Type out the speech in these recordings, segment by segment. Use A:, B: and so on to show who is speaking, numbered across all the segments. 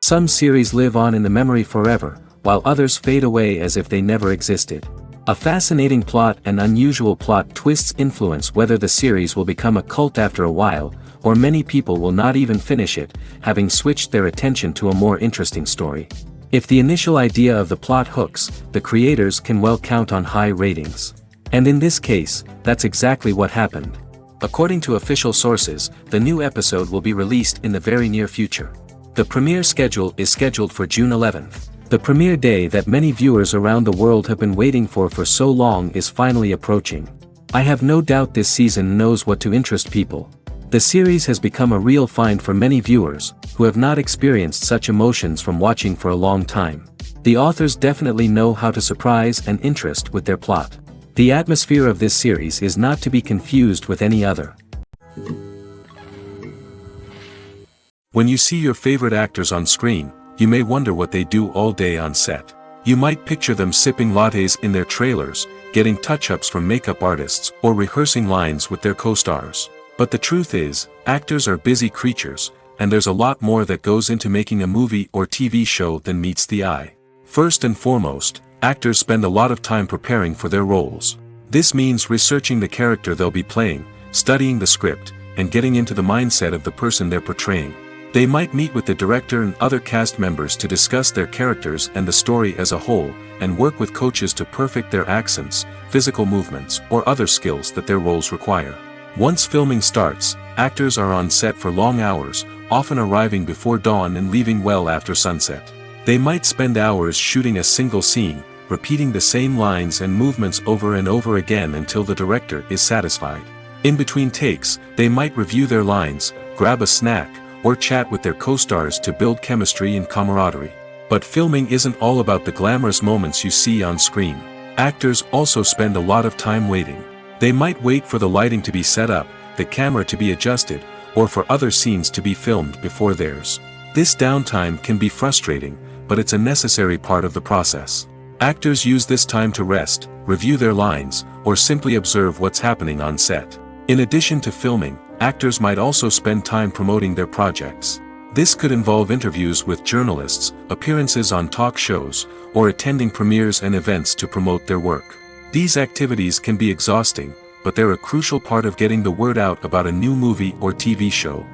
A: Some series live on in the memory forever, while others fade away as if they never existed. A fascinating plot and unusual plot twists influence whether the series will become a cult after a while, or many people will not even finish it, having switched their attention to a more interesting story. If the initial idea of the plot hooks, the creators can well count on high ratings. And in this case, that's exactly what happened. According to official sources, the new episode will be released in the very near future. The premiere schedule is scheduled for June 11th. The premiere day that many viewers around the world have been waiting for so long is finally approaching. I have no doubt this season knows what to interest people. The series has become a real find for many viewers, who have not experienced such emotions from watching for a long time. The authors definitely know how to surprise and interest with their plot. The atmosphere of this series is not to be confused with any other.
B: When you see your favorite actors on screen, you may wonder what they do all day on set. You might picture them sipping lattes in their trailers, getting touch-ups from makeup artists, or rehearsing lines with their co-stars. But the truth is, actors are busy creatures, and there's a lot more that goes into making a movie or TV show than meets the eye. First and foremost, actors spend a lot of time preparing for their roles. This means researching the character they'll be playing, studying the script, and getting into the mindset of the person they're portraying. They might meet with the director and other cast members to discuss their characters and the story as a whole, and work with coaches to perfect their accents, physical movements, or other skills that their roles require. Once filming starts, actors are on set for long hours, often arriving before dawn and leaving well after sunset. They might spend hours shooting a single scene, repeating the same lines and movements over and over again until the director is satisfied. In between takes, they might review their lines, grab a snack, or chat with their co-stars to build chemistry and camaraderie. But filming isn't all about the glamorous moments you see on screen. Actors also spend a lot of time waiting. They might wait for the lighting to be set up, the camera to be adjusted, or for other scenes to be filmed before theirs. This downtime can be frustrating, but it's a necessary part of the process. Actors use this time to rest, review their lines, or simply observe what's happening on set. In addition to filming, actors might also spend time promoting their projects. This could involve interviews with journalists, appearances on talk shows, or attending premieres and events to promote their work. These activities can be exhausting, but they're a crucial part of getting the word out about a new movie or TV show.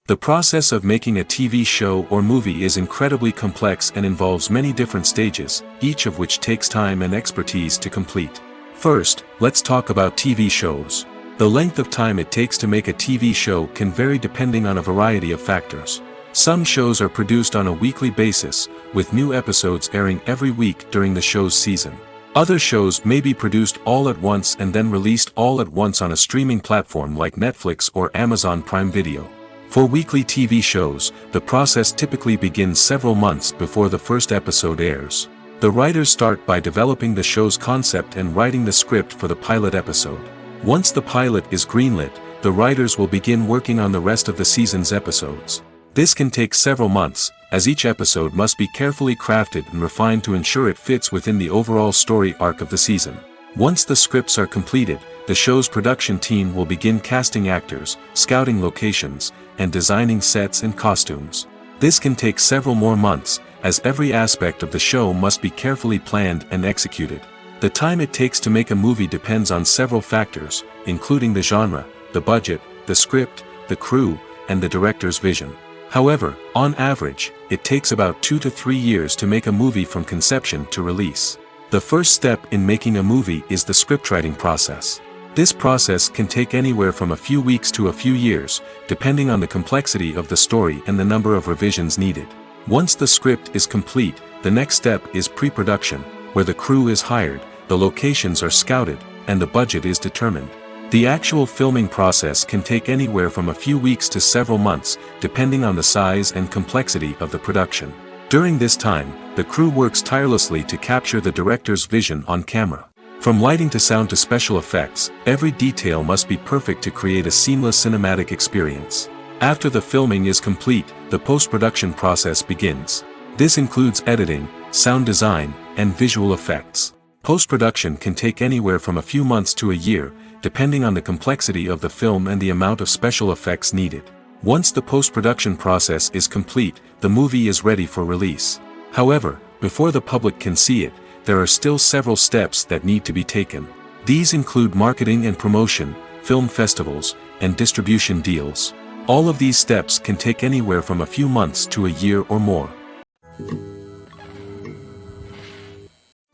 B: The process of making a TV show or movie is incredibly complex and involves many different stages, each of which takes time and expertise to complete. First, let's talk about TV shows. The length of time it takes to make a TV show can vary depending on a variety of factors. Some shows are produced on a weekly basis, with new episodes airing every week during the show's season. Other shows may be produced all at once and then released all at once on a streaming platform like Netflix or Amazon Prime Video. For weekly TV shows, the process typically begins several months before the first episode airs. The writers start by developing the show's concept and writing the script for the pilot episode. Once the pilot is greenlit, the writers will begin working on the rest of the season's episodes. This can take several months, as each episode must be carefully crafted and refined to ensure it fits within the overall story arc of the season. Once the scripts are completed, the show's production team will begin casting actors, scouting locations, and designing sets and costumes. This can take several more months, as every aspect of the show must be carefully planned and executed. The time it takes to make a movie depends on several factors, including the genre, the budget, the script, the crew, and the director's vision. However, on average, it takes about 2 to 3 years to make a movie from conception to release. The first step in making a movie is the scriptwriting process. This process can take anywhere from a few weeks to a few years, depending on the complexity of the story and the number of revisions needed. Once the script is complete, the next step is pre-production, where the crew is hired, the locations are scouted, and the budget is determined. The actual filming process can take anywhere from a few weeks to several months, depending on the size and complexity of the production. During this time, the crew works tirelessly to capture the director's vision on camera. From lighting to sound to special effects, every detail must be perfect to create a seamless cinematic experience. After the filming is complete, the post-production process begins. This includes editing, sound design, and visual effects. Post-production can take anywhere from a few months to a year, depending on the complexity of the film and the amount of special effects needed. Once the post-production process is complete, the movie is ready for release. However, before the public can see it, there are still several steps that need to be taken. These include marketing and promotion, film festivals, and distribution deals. All of these steps can take anywhere from a few months to a year or more.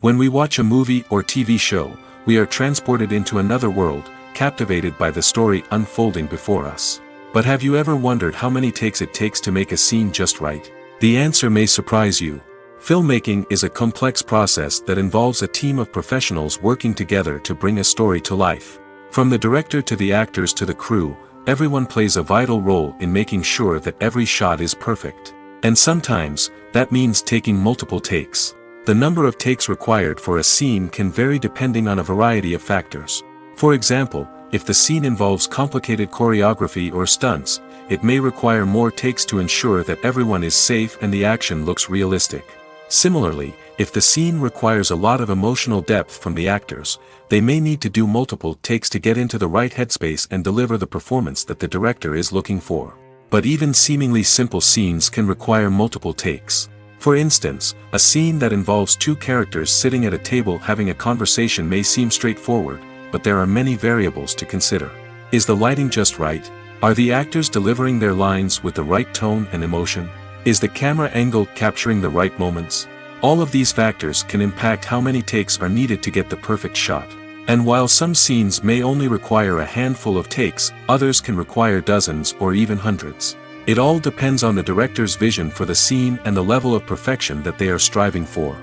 B: When we watch a movie or TV show, we are transported into another world, captivated by the story unfolding before us. But have you ever wondered how many takes it takes to make a scene just right? The answer may surprise you. Filmmaking is a complex process that involves a team of professionals working together to bring a story to life. From the director to the actors to the crew, everyone plays a vital role in making sure that every shot is perfect. And sometimes, that means taking multiple takes. The number of takes required for a scene can vary depending on a variety of factors. For example, if the scene involves complicated choreography or stunts, it may require more takes to ensure that everyone is safe and the action looks realistic. Similarly, if the scene requires a lot of emotional depth from the actors, they may need to do multiple takes to get into the right headspace and deliver the performance that the director is looking for. But even seemingly simple scenes can require multiple takes. For instance, a scene that involves two characters sitting at a table having a conversation may seem straightforward, but there are many variables to consider. Is the lighting just right? Are the actors delivering their lines with the right tone and emotion? Is the camera angle capturing the right moments? All of these factors can impact how many takes are needed to get the perfect shot. And while some scenes may only require a handful of takes, others can require dozens or even hundreds. It all depends on the director's vision for the scene and the level of perfection that they are striving for.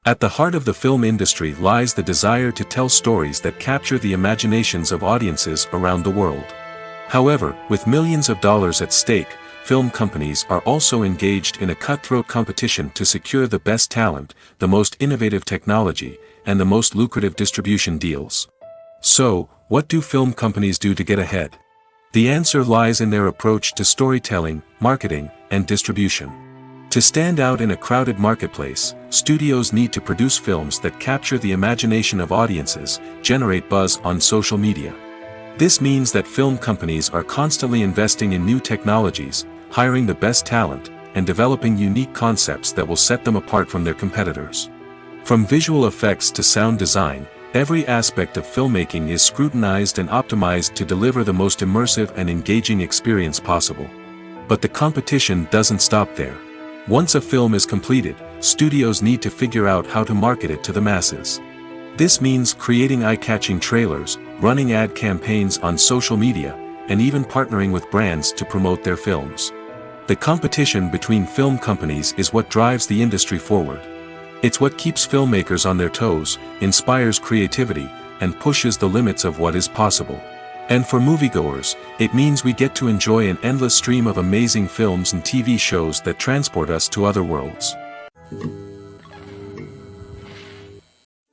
B: At the heart of the film industry lies the desire to tell stories that capture the imaginations of audiences around the world. However, with millions of dollars at stake, film companies are also engaged in a cutthroat competition to secure the best talent, the most innovative technology, and the most lucrative distribution deals. So, what do film companies do to get ahead? The answer lies in their approach to storytelling, marketing, and distribution. To stand out in a crowded marketplace, studios need to produce films that capture the imagination of audiences, generate buzz on social media. This means that film companies are constantly investing in new technologies, hiring the best talent, and developing unique concepts that will set them apart from their competitors. From visual effects to sound design, every aspect of filmmaking is scrutinized and optimized to deliver the most immersive and engaging experience possible. But the competition doesn't stop there. Once a film is completed, studios need to figure out how to market it to the masses. This means creating eye-catching trailers, running ad campaigns on social media, and even partnering with brands to promote their films. The competition between film companies is what drives the industry forward. It's what keeps filmmakers on their toes, inspires creativity, and pushes the limits of what is possible. And for moviegoers, it means we get to enjoy an endless stream of amazing films and TV shows that transport us to other worlds.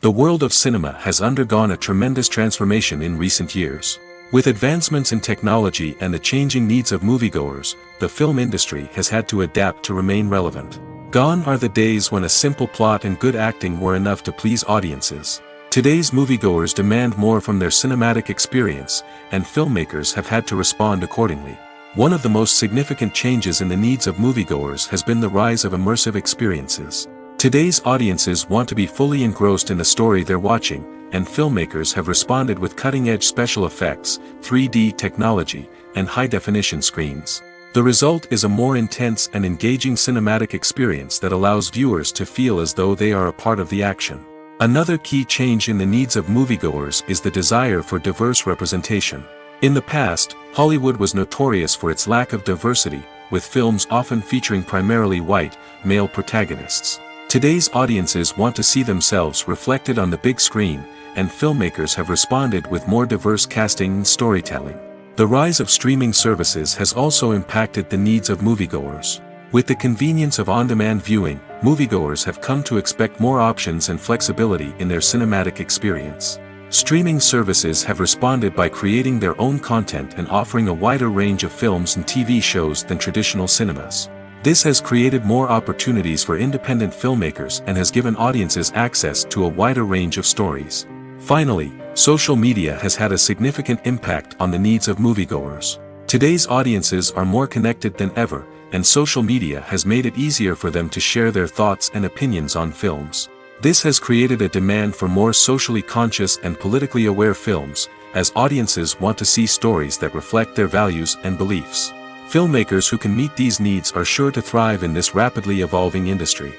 B: The world of cinema has undergone a tremendous transformation in recent years. With advancements in technology and the changing needs of moviegoers, the film industry has had to adapt to remain relevant. Gone are the days when a simple plot and good acting were enough to please audiences. Today's moviegoers demand more from their cinematic experience, and filmmakers have had to respond accordingly. One of the most significant changes in the needs of moviegoers has been the rise of immersive experiences. Today's audiences want to be fully engrossed in the story they're watching, and filmmakers have responded with cutting-edge special effects, 3D technology, and high-definition screens. The result is a more intense and engaging cinematic experience that allows viewers to feel as though they are a part of the action. Another key change in the needs of moviegoers is the desire for diverse representation. In the past, Hollywood was notorious for its lack of diversity, with films often featuring primarily white, male protagonists. Today's audiences want to see themselves reflected on the big screen, and filmmakers have responded with more diverse casting and storytelling. The rise of streaming services has also impacted the needs of moviegoers. With the convenience of on-demand viewing, moviegoers have come to expect more options and flexibility in their cinematic experience. Streaming services have responded by creating their own content and offering a wider range of films and TV shows than traditional cinemas. This has created more opportunities for independent filmmakers and has given audiences access to a wider range of stories. Finally, social media has had a significant impact on the needs of moviegoers. Today's audiences are more connected than ever, and social media has made it easier for them to share their thoughts and opinions on films. This has created a demand for more socially conscious and politically aware films, as audiences want to see stories that reflect their values and beliefs. Filmmakers who can meet these needs are sure to thrive in this rapidly evolving industry.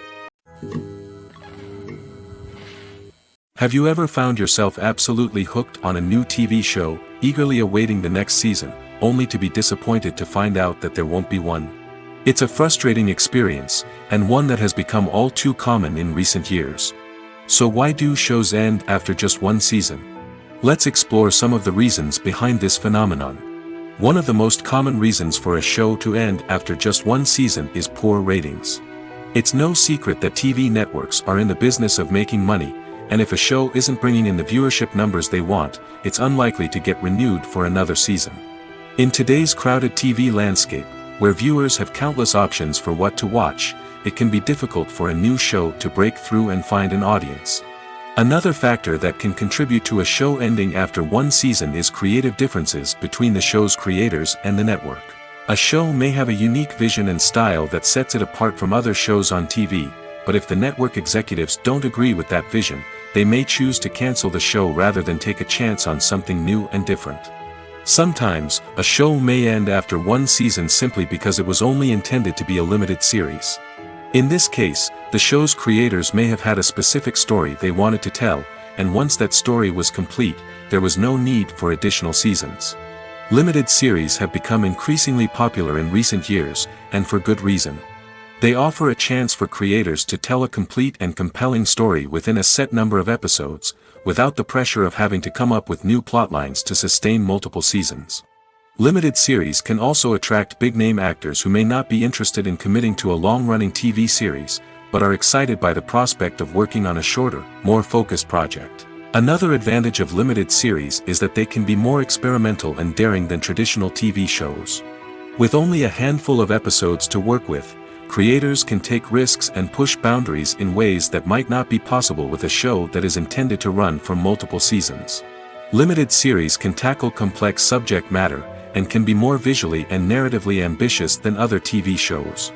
B: Have you ever found yourself absolutely hooked on a new TV show, eagerly awaiting the next season, only to be disappointed to find out that there won't be one? It's a frustrating experience, and one that has become all too common in recent years. So why do shows end after just one season? Let's explore some of the reasons behind this phenomenon. One of the most common reasons for a show to end after just one season is poor ratings. It's no secret that TV networks are in the business of making money, and if a show isn't bringing in the viewership numbers they want, it's unlikely to get renewed for another season. In today's crowded TV landscape, where viewers have countless options for what to watch, it can be difficult for a new show to break through and find an audience. Another factor that can contribute to a show ending after one season is creative differences between the show's creators and the network. A show may have a unique vision and style that sets it apart from other shows on TV, but if the network executives don't agree with that vision, they may choose to cancel the show rather than take a chance on something new and different. Sometimes, a show may end after one season simply because it was only intended to be a limited series. In this case, the show's creators may have had a specific story they wanted to tell, and once that story was complete, there was no need for additional seasons. Limited series have become increasingly popular in recent years, and for good reason. They offer a chance for creators to tell a complete and compelling story within a set number of episodes, without the pressure of having to come up with new plotlines to sustain multiple seasons. Limited series can also attract big-name actors who may not be interested in committing to a long-running TV series, but are excited by the prospect of working on a shorter, more focused project. Another advantage of limited series is that they can be more experimental and daring than traditional TV shows. With only a handful of episodes to work with, creators can take risks and push boundaries in ways that might not be possible with a show that is intended to run for multiple seasons. Limited series can tackle complex subject matter, and can be more visually and narratively ambitious than other TV shows.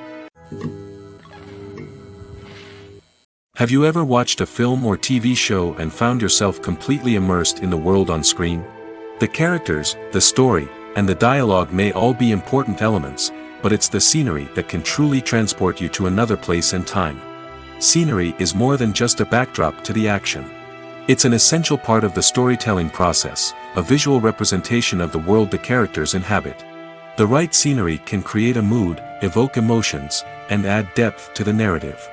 B: Have you ever watched a film or TV show and found yourself completely immersed in the world on screen? The characters, the story, and the dialogue may all be important elements, but it's the scenery that can truly transport you to another place and time. Scenery is more than just a backdrop to the action. It's an essential part of the storytelling process, a visual representation of the world the characters inhabit. The right scenery can create a mood, evoke emotions, and add depth to the narrative.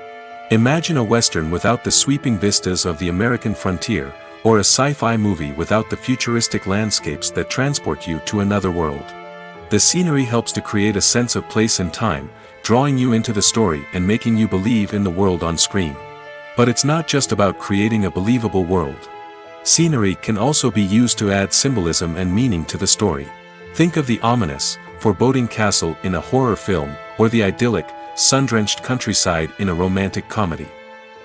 B: Imagine a Western without the sweeping vistas of the American frontier, or a sci-fi movie without the futuristic landscapes that transport you to another world. The scenery helps to create a sense of place and time, drawing you into the story and making you believe in the world on screen. But it's not just about creating a believable world. Scenery can also be used to add symbolism and meaning to the story. Think of the ominous, foreboding castle in a horror film, or the idyllic, sun-drenched countryside in a romantic comedy.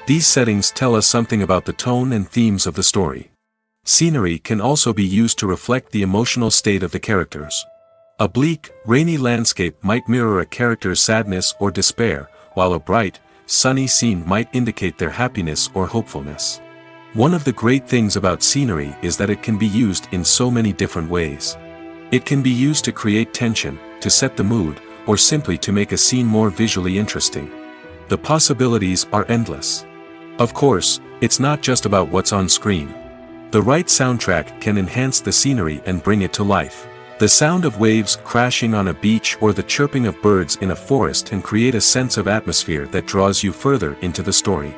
B: These settings tell us something about the tone and themes of the story. Scenery can also be used to reflect the emotional state of the characters. A bleak, rainy landscape might mirror a character's sadness or despair, while a bright, sunny scene might indicate their happiness or hopefulness. One of the great things about scenery is that it can be used in so many different ways. It can be used to create tension, to set the mood, or simply to make a scene more visually interesting. The possibilities are endless. Of course, it's not just about what's on screen. The right soundtrack can enhance the scenery and bring it to life. The sound of waves crashing on a beach or the chirping of birds in a forest can create a sense of atmosphere that draws you further into the story.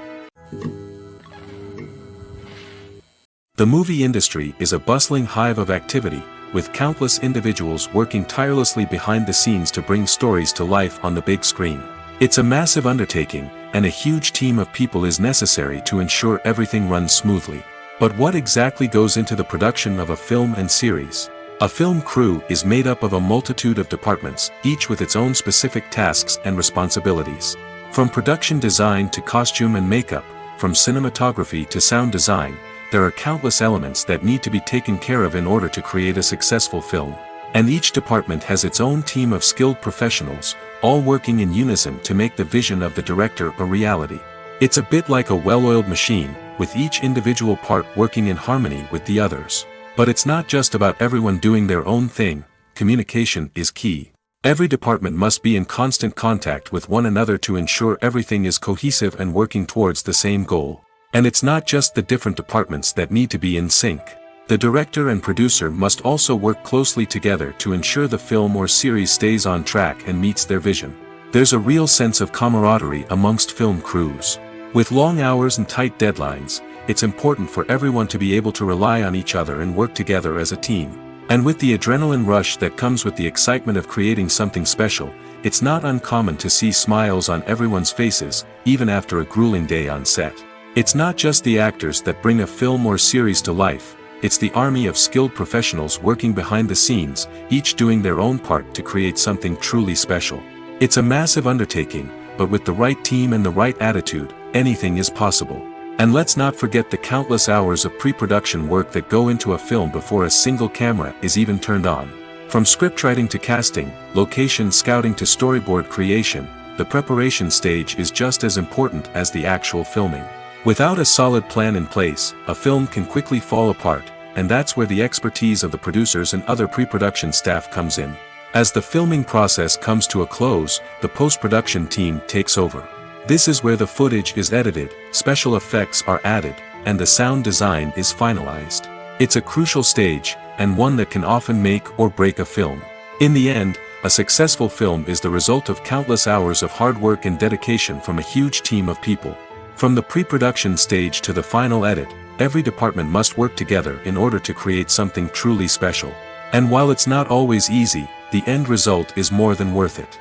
B: The movie industry is a bustling hive of activity, with countless individuals working tirelessly behind the scenes to bring stories to life on the big screen. It's a massive undertaking, and a huge team of people is necessary to ensure everything runs smoothly. But what exactly goes into the production of a film and series? A film crew is made up of a multitude of departments, each with its own specific tasks and responsibilities. From production design to costume and makeup, from cinematography to sound design, there are countless elements that need to be taken care of in order to create a successful film. And each department has its own team of skilled professionals, all working in unison to make the vision of the director a reality. It's a bit like a well-oiled machine, with each individual part working in harmony with the others. But it's not just about everyone doing their own thing. Communication is key. Every department must be in constant contact with one another to ensure everything is cohesive and working towards the same goal. And it's not just the different departments that need to be in sync. The director and producer must also work closely together to ensure the film or series stays on track and meets their vision. There's a real sense of camaraderie amongst film crews. With long hours and tight deadlines, it's important for everyone to be able to rely on each other and work together as a team. And with the adrenaline rush that comes with the excitement of creating something special, it's not uncommon to see smiles on everyone's faces, even after a grueling day on set. It's not just the actors that bring a film or series to life, it's the army of skilled professionals working behind the scenes, each doing their own part to create something truly special. It's a massive undertaking, but with the right team and the right attitude, anything is possible. And let's not forget the countless hours of pre-production work that go into a film before a single camera is even turned on. From scriptwriting to casting, location scouting to storyboard creation, the preparation stage is just as important as the actual filming. Without a solid plan in place, a film can quickly fall apart, and that's where the expertise of the producers and other pre-production staff comes in. As the filming process comes to a close, the post-production team takes over. This is where the footage is edited, special effects are added, and the sound design is finalized. It's a crucial stage, and one that can often make or break a film. In the end, a successful film is the result of countless hours of hard work and dedication from a huge team of people. From the pre-production stage to the final edit, every department must work together in order to create something truly special. And while it's not always easy, the end result is more than worth it.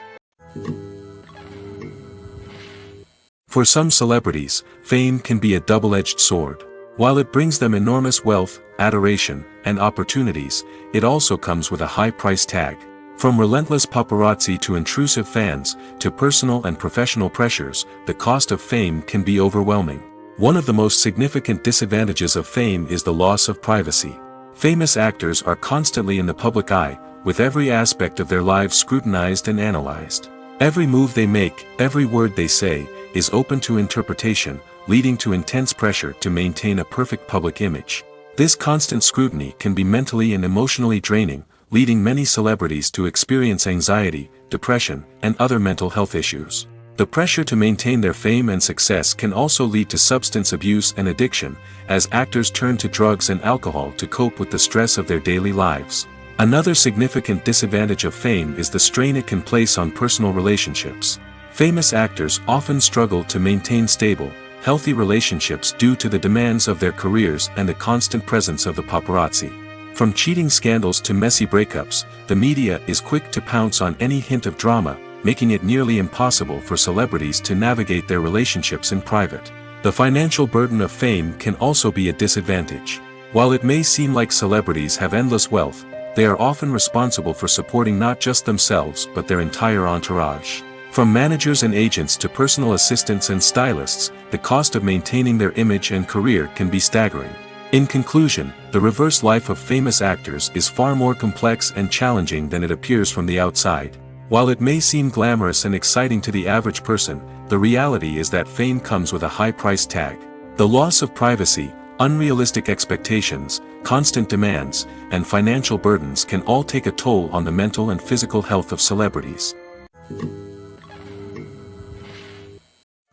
B: For some celebrities, fame can be a double-edged sword. While it brings them enormous wealth, adoration, and opportunities, it also comes with a high price tag. From relentless paparazzi to intrusive fans, to personal and professional pressures, the cost of fame can be overwhelming. One of the most significant disadvantages of fame is the loss of privacy. Famous actors are constantly in the public eye, with every aspect of their lives scrutinized and analyzed. Every move they make, every word they say, is open to interpretation, leading to intense pressure to maintain a perfect public image. This constant scrutiny can be mentally and emotionally draining, leading many celebrities to experience anxiety, depression, and other mental health issues. The pressure to maintain their fame and success can also lead to substance abuse and addiction, as actors turn to drugs and alcohol to cope with the stress of their daily lives. Another significant disadvantage of fame is the strain it can place on personal relationships. Famous actors often struggle to maintain stable, healthy relationships due to the demands of their careers and the constant presence of the paparazzi. From cheating scandals to messy breakups, the media is quick to pounce on any hint of drama, making it nearly impossible for celebrities to navigate their relationships in private. The financial burden of fame can also be a disadvantage. While it may seem like celebrities have endless wealth, they are often responsible for supporting not just themselves but their entire entourage. From managers and agents to personal assistants and stylists, the cost of maintaining their image and career can be staggering. In conclusion, the reverse life of famous actors is far more complex and challenging than it appears from the outside. While it may seem glamorous and exciting to the average person, the reality is that fame comes with a high price tag. The loss of privacy, unrealistic expectations, constant demands, and financial burdens can all take a toll on the mental and physical health of celebrities.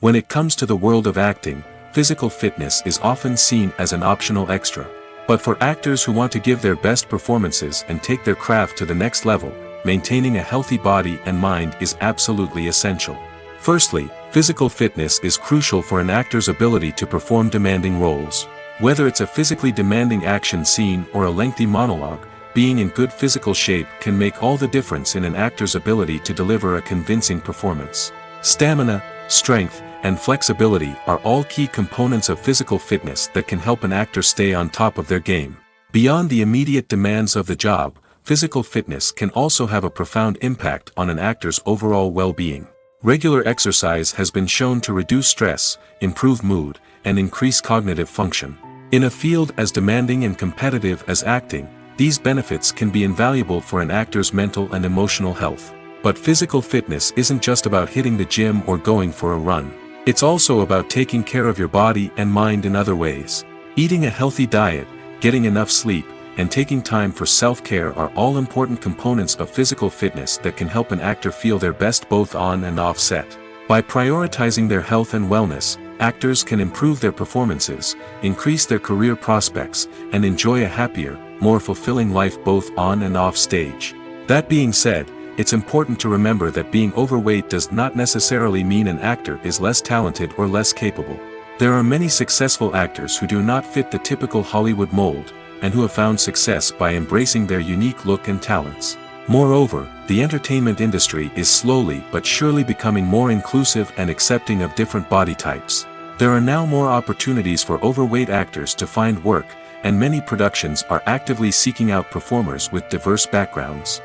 B: When it comes to the world of acting, physical fitness is often seen as an optional extra. But for actors who want to give their best performances and take their craft to the next level, maintaining a healthy body and mind is absolutely essential. Firstly, physical fitness is crucial for an actor's ability to perform demanding roles. Whether it's a physically demanding action scene or a lengthy monologue, being in good physical shape can make all the difference in an actor's ability to deliver a convincing performance. Stamina, strength, and flexibility are all key components of physical fitness that can help an actor stay on top of their game. Beyond the immediate demands of the job, physical fitness can also have a profound impact on an actor's overall well-being. Regular exercise has been shown to reduce stress, improve mood, and increase cognitive function. In a field as demanding and competitive as acting, these benefits can be invaluable for an actor's mental and emotional health. But physical fitness isn't just about hitting the gym or going for a run. It's also about taking care of your body and mind in other ways. Eating a healthy diet, getting enough sleep, and taking time for self-care are all important components of physical fitness that can help an actor feel their best both on and off set. By prioritizing their health and wellness, actors can improve their performances, increase their career prospects, and enjoy a happier, more fulfilling life both on and off stage. That being said, it's important to remember that being overweight does not necessarily mean an actor is less talented or less capable. There are many successful actors who do not fit the typical Hollywood mold, and who have found success by embracing their unique look and talents. Moreover, the entertainment industry is slowly but surely becoming more inclusive and accepting of different body types. There are now more opportunities for overweight actors to find work, and many productions are actively seeking out performers with diverse backgrounds.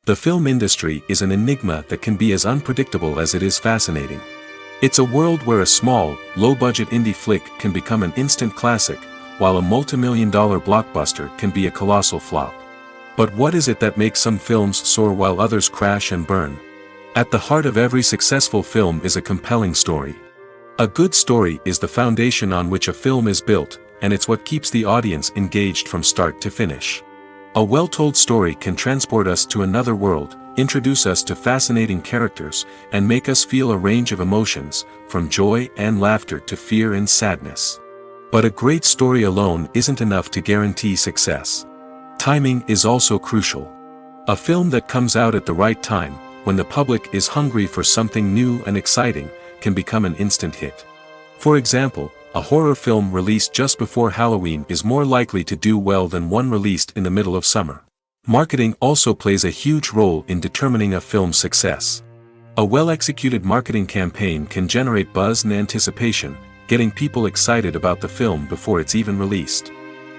B: The film industry is an enigma that can be as unpredictable as it is fascinating. It's a world where a small, low-budget indie flick can become an instant classic, while a multi-million-dollar blockbuster can be a colossal flop. But what is it that makes some films soar while others crash and burn? At the heart of every successful film is a compelling story. A good story is the foundation on which a film is built, and it's what keeps the audience engaged from start to finish. A well-told story can transport us to another world, introduce us to fascinating characters, and make us feel a range of emotions, from joy and laughter to fear and sadness. But a great story alone isn't enough to guarantee success. Timing is also crucial. A film that comes out at the right time, when the public is hungry for something new and exciting, can become an instant hit. For example, a horror film released just before Halloween is more likely to do well than one released in the middle of summer. Marketing also plays a huge role in determining a film's success. A well-executed marketing campaign can generate buzz and anticipation, getting people excited about the film before it's even released.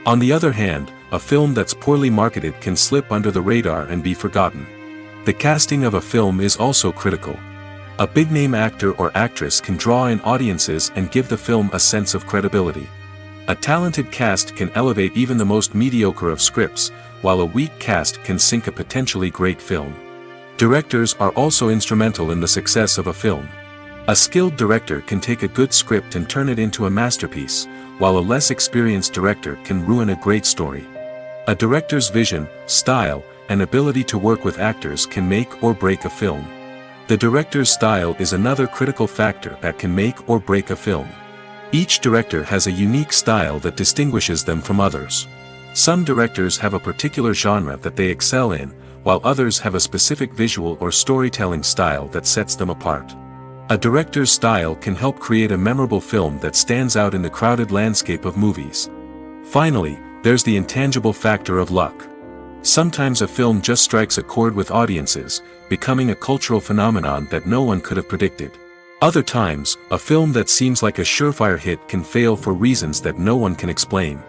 B: On the other hand, a film that's poorly marketed can slip under the radar and be forgotten. The casting of a film is also critical. A big-name actor or actress can draw in audiences and give the film a sense of credibility. A talented cast can elevate even the most mediocre of scripts, while a weak cast can sink a potentially great film. Directors are also instrumental in the success of a film. A skilled director can take a good script and turn it into a masterpiece, while a less experienced director can ruin a great story. A director's vision, style, and ability to work with actors can make or break a film. The director's style is another critical factor that can make or break a film. Each director has a unique style that distinguishes them from others. Some directors have a particular genre that they excel in, while others have a specific visual or storytelling style that sets them apart. A director's style can help create a memorable film that stands out in the crowded landscape of movies. Finally, there's the intangible factor of luck. Sometimes a film just strikes a chord with audiences, becoming a cultural phenomenon that no one could have predicted. Other times, a film that seems like a surefire hit can fail for reasons that no one can explain.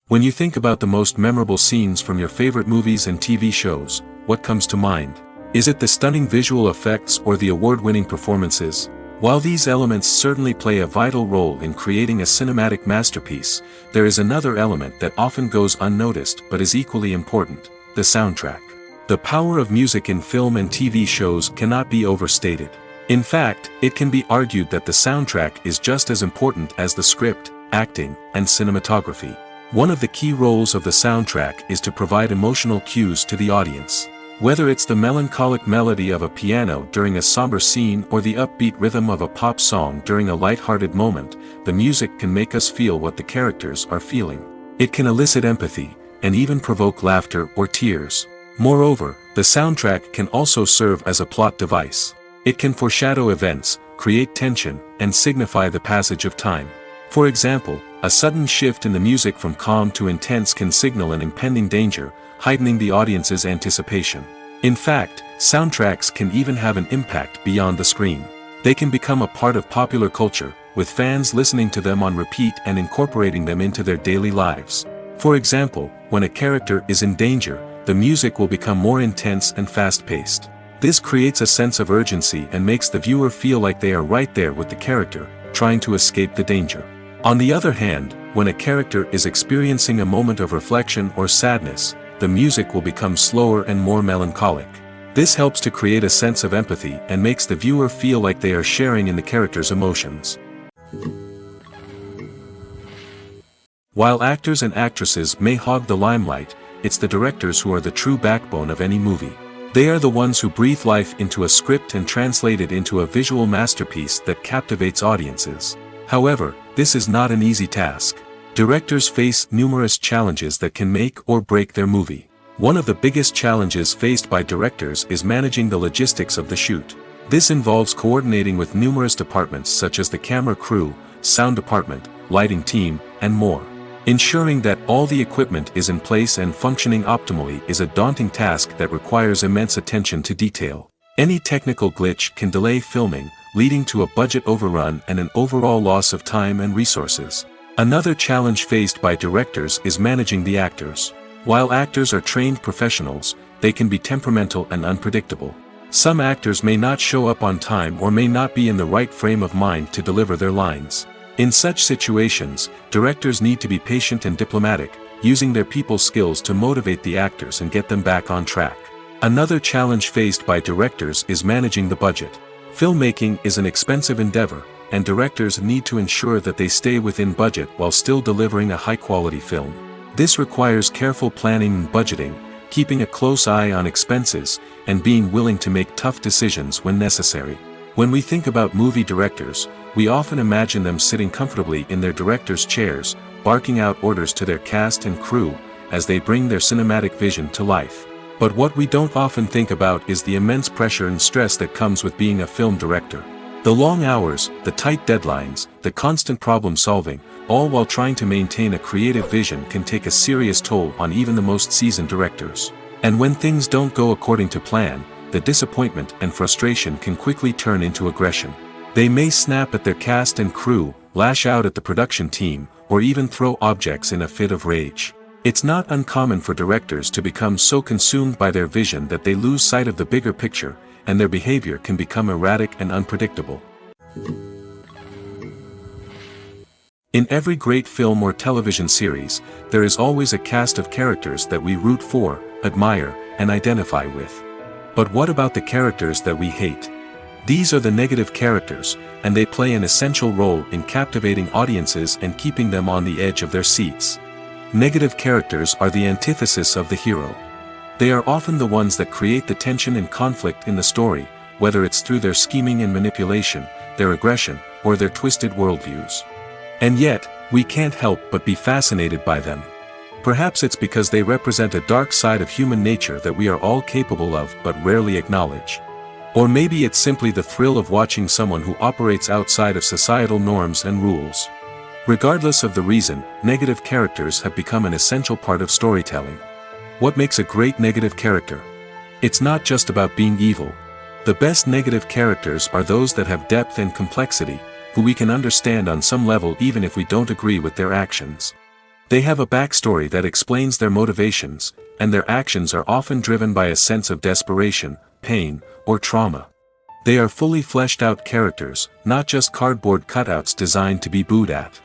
B: When you think about the most memorable scenes from your favorite movies and TV shows, what comes to mind? Is it the stunning visual effects or the award-winning performances? While these elements certainly play a vital role in creating a cinematic masterpiece, there is another element that often goes unnoticed but is equally important: the soundtrack. The power of music in film and TV shows cannot be overstated. In fact, it can be argued that the soundtrack is just as important as the script, acting, and cinematography. One of the key roles of the soundtrack is to provide emotional cues to the audience. Whether it's the melancholic melody of a piano during a somber scene or the upbeat rhythm of a pop song during a light-hearted moment, the music can make us feel what the characters are feeling. It can elicit empathy, and even provoke laughter or tears. Moreover, the soundtrack can also serve as a plot device. It can foreshadow events, create tension, and signify the passage of time. For example, a sudden shift in the music from calm to intense can signal an impending danger, heightening the audience's anticipation. In fact, soundtracks can even have an impact beyond the screen. They can become a part of popular culture, with fans listening to them on repeat and incorporating them into their daily lives. For example, when a character is in danger, the music will become more intense and fast-paced. This creates a sense of urgency and makes the viewer feel like they are right there with the character, trying to escape the danger. On the other hand, when a character is experiencing a moment of reflection or sadness, the music will become slower and more melancholic. This helps to create a sense of empathy and makes the viewer feel like they are sharing in the character's emotions. While actors and actresses may hog the limelight, it's the directors who are the true backbone of any movie. They are the ones who breathe life into a script and translate it into a visual masterpiece that captivates audiences. However, this is not an easy task. Directors face numerous challenges that can make or break their movie. One of the biggest challenges faced by directors is managing the logistics of the shoot. This involves coordinating with numerous departments such as the camera crew, sound department, lighting team, and more. Ensuring that all the equipment is in place and functioning optimally is a daunting task that requires immense attention to detail. Any technical glitch can delay filming, leading to a budget overrun and an overall loss of time and resources. Another challenge faced by directors is managing the actors. While actors are trained professionals, they can be temperamental and unpredictable. Some actors may not show up on time or may not be in the right frame of mind to deliver their lines. In such situations, directors need to be patient and diplomatic, using their people skills to motivate the actors and get them back on track. Another challenge faced by directors is managing the budget. Filmmaking is an expensive endeavor, and directors need to ensure that they stay within budget while still delivering a high-quality film. This requires careful planning and budgeting, keeping a close eye on expenses, and being willing to make tough decisions when necessary. When we think about movie directors, we often imagine them sitting comfortably in their director's chairs, barking out orders to their cast and crew, as they bring their cinematic vision to life. But what we don't often think about is the immense pressure and stress that comes with being a film director. The long hours, the tight deadlines, the constant problem solving, all while trying to maintain a creative vision can take a serious toll on even the most seasoned directors. And when things don't go according to plan, the disappointment and frustration can quickly turn into aggression. They may snap at their cast and crew, lash out at the production team, or even throw objects in a fit of rage. It's not uncommon for directors to become so consumed by their vision that they lose sight of the bigger picture, and their behavior can become erratic and unpredictable. In every great film or television series, there is always a cast of characters that we root for, admire, and identify with. But what about the characters that we hate? These are the negative characters, and they play an essential role in captivating audiences and keeping them on the edge of their seats. Negative characters are the antithesis of the hero. They are often the ones that create the tension and conflict in the story, whether it's through their scheming and manipulation, their aggression, or their twisted worldviews. And yet, we can't help but be fascinated by them. Perhaps it's because they represent a dark side of human nature that we are all capable of but rarely acknowledge. Or maybe it's simply the thrill of watching someone who operates outside of societal norms and rules. Regardless of the reason, negative characters have become an essential part of storytelling. What makes a great negative character? It's not just about being evil. The best negative characters are those that have depth and complexity, who we can understand on some level even if we don't agree with their actions. They have a backstory that explains their motivations, and their actions are often driven by a sense of desperation, pain, or trauma. They are fully fleshed out characters, not just cardboard cutouts designed to be booed at.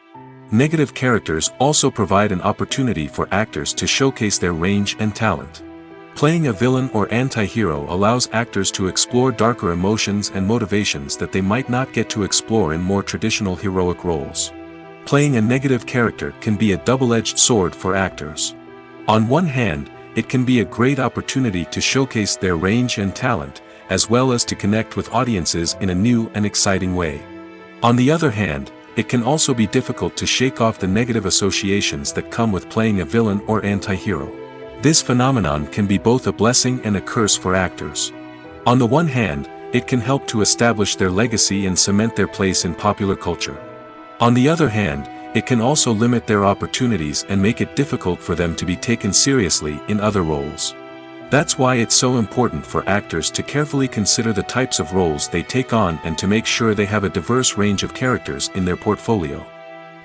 B: Negative characters also provide an opportunity for actors to showcase their range and talent. Playing a villain or anti-hero allows actors to explore darker emotions and motivations that they might not get to explore in more traditional heroic roles. Playing a negative character can be a double-edged sword for actors. On one hand, it can be a great opportunity to showcase their range and talent, as well as to connect with audiences in a new and exciting way. On the other hand, it can also be difficult to shake off the negative associations that come with playing a villain or anti-hero. This phenomenon can be both a blessing and a curse for actors. On the one hand, it can help to establish their legacy and cement their place in popular culture. On the other hand, it can also limit their opportunities and make it difficult for them to be taken seriously in other roles. That's why it's so important for actors to carefully consider the types of roles they take on and to make sure they have a diverse range of characters in their portfolio.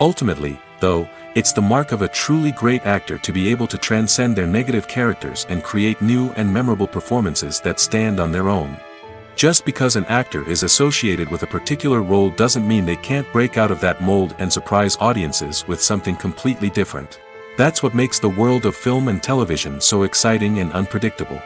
B: Ultimately, the though, it's the mark of a truly great actor to be able to transcend their negative characters and create new and memorable performances that stand on their own. Just because an actor is associated with a particular role doesn't mean they can't break out of that mold and surprise audiences with something completely different. That's what makes the world of film and television so exciting and unpredictable.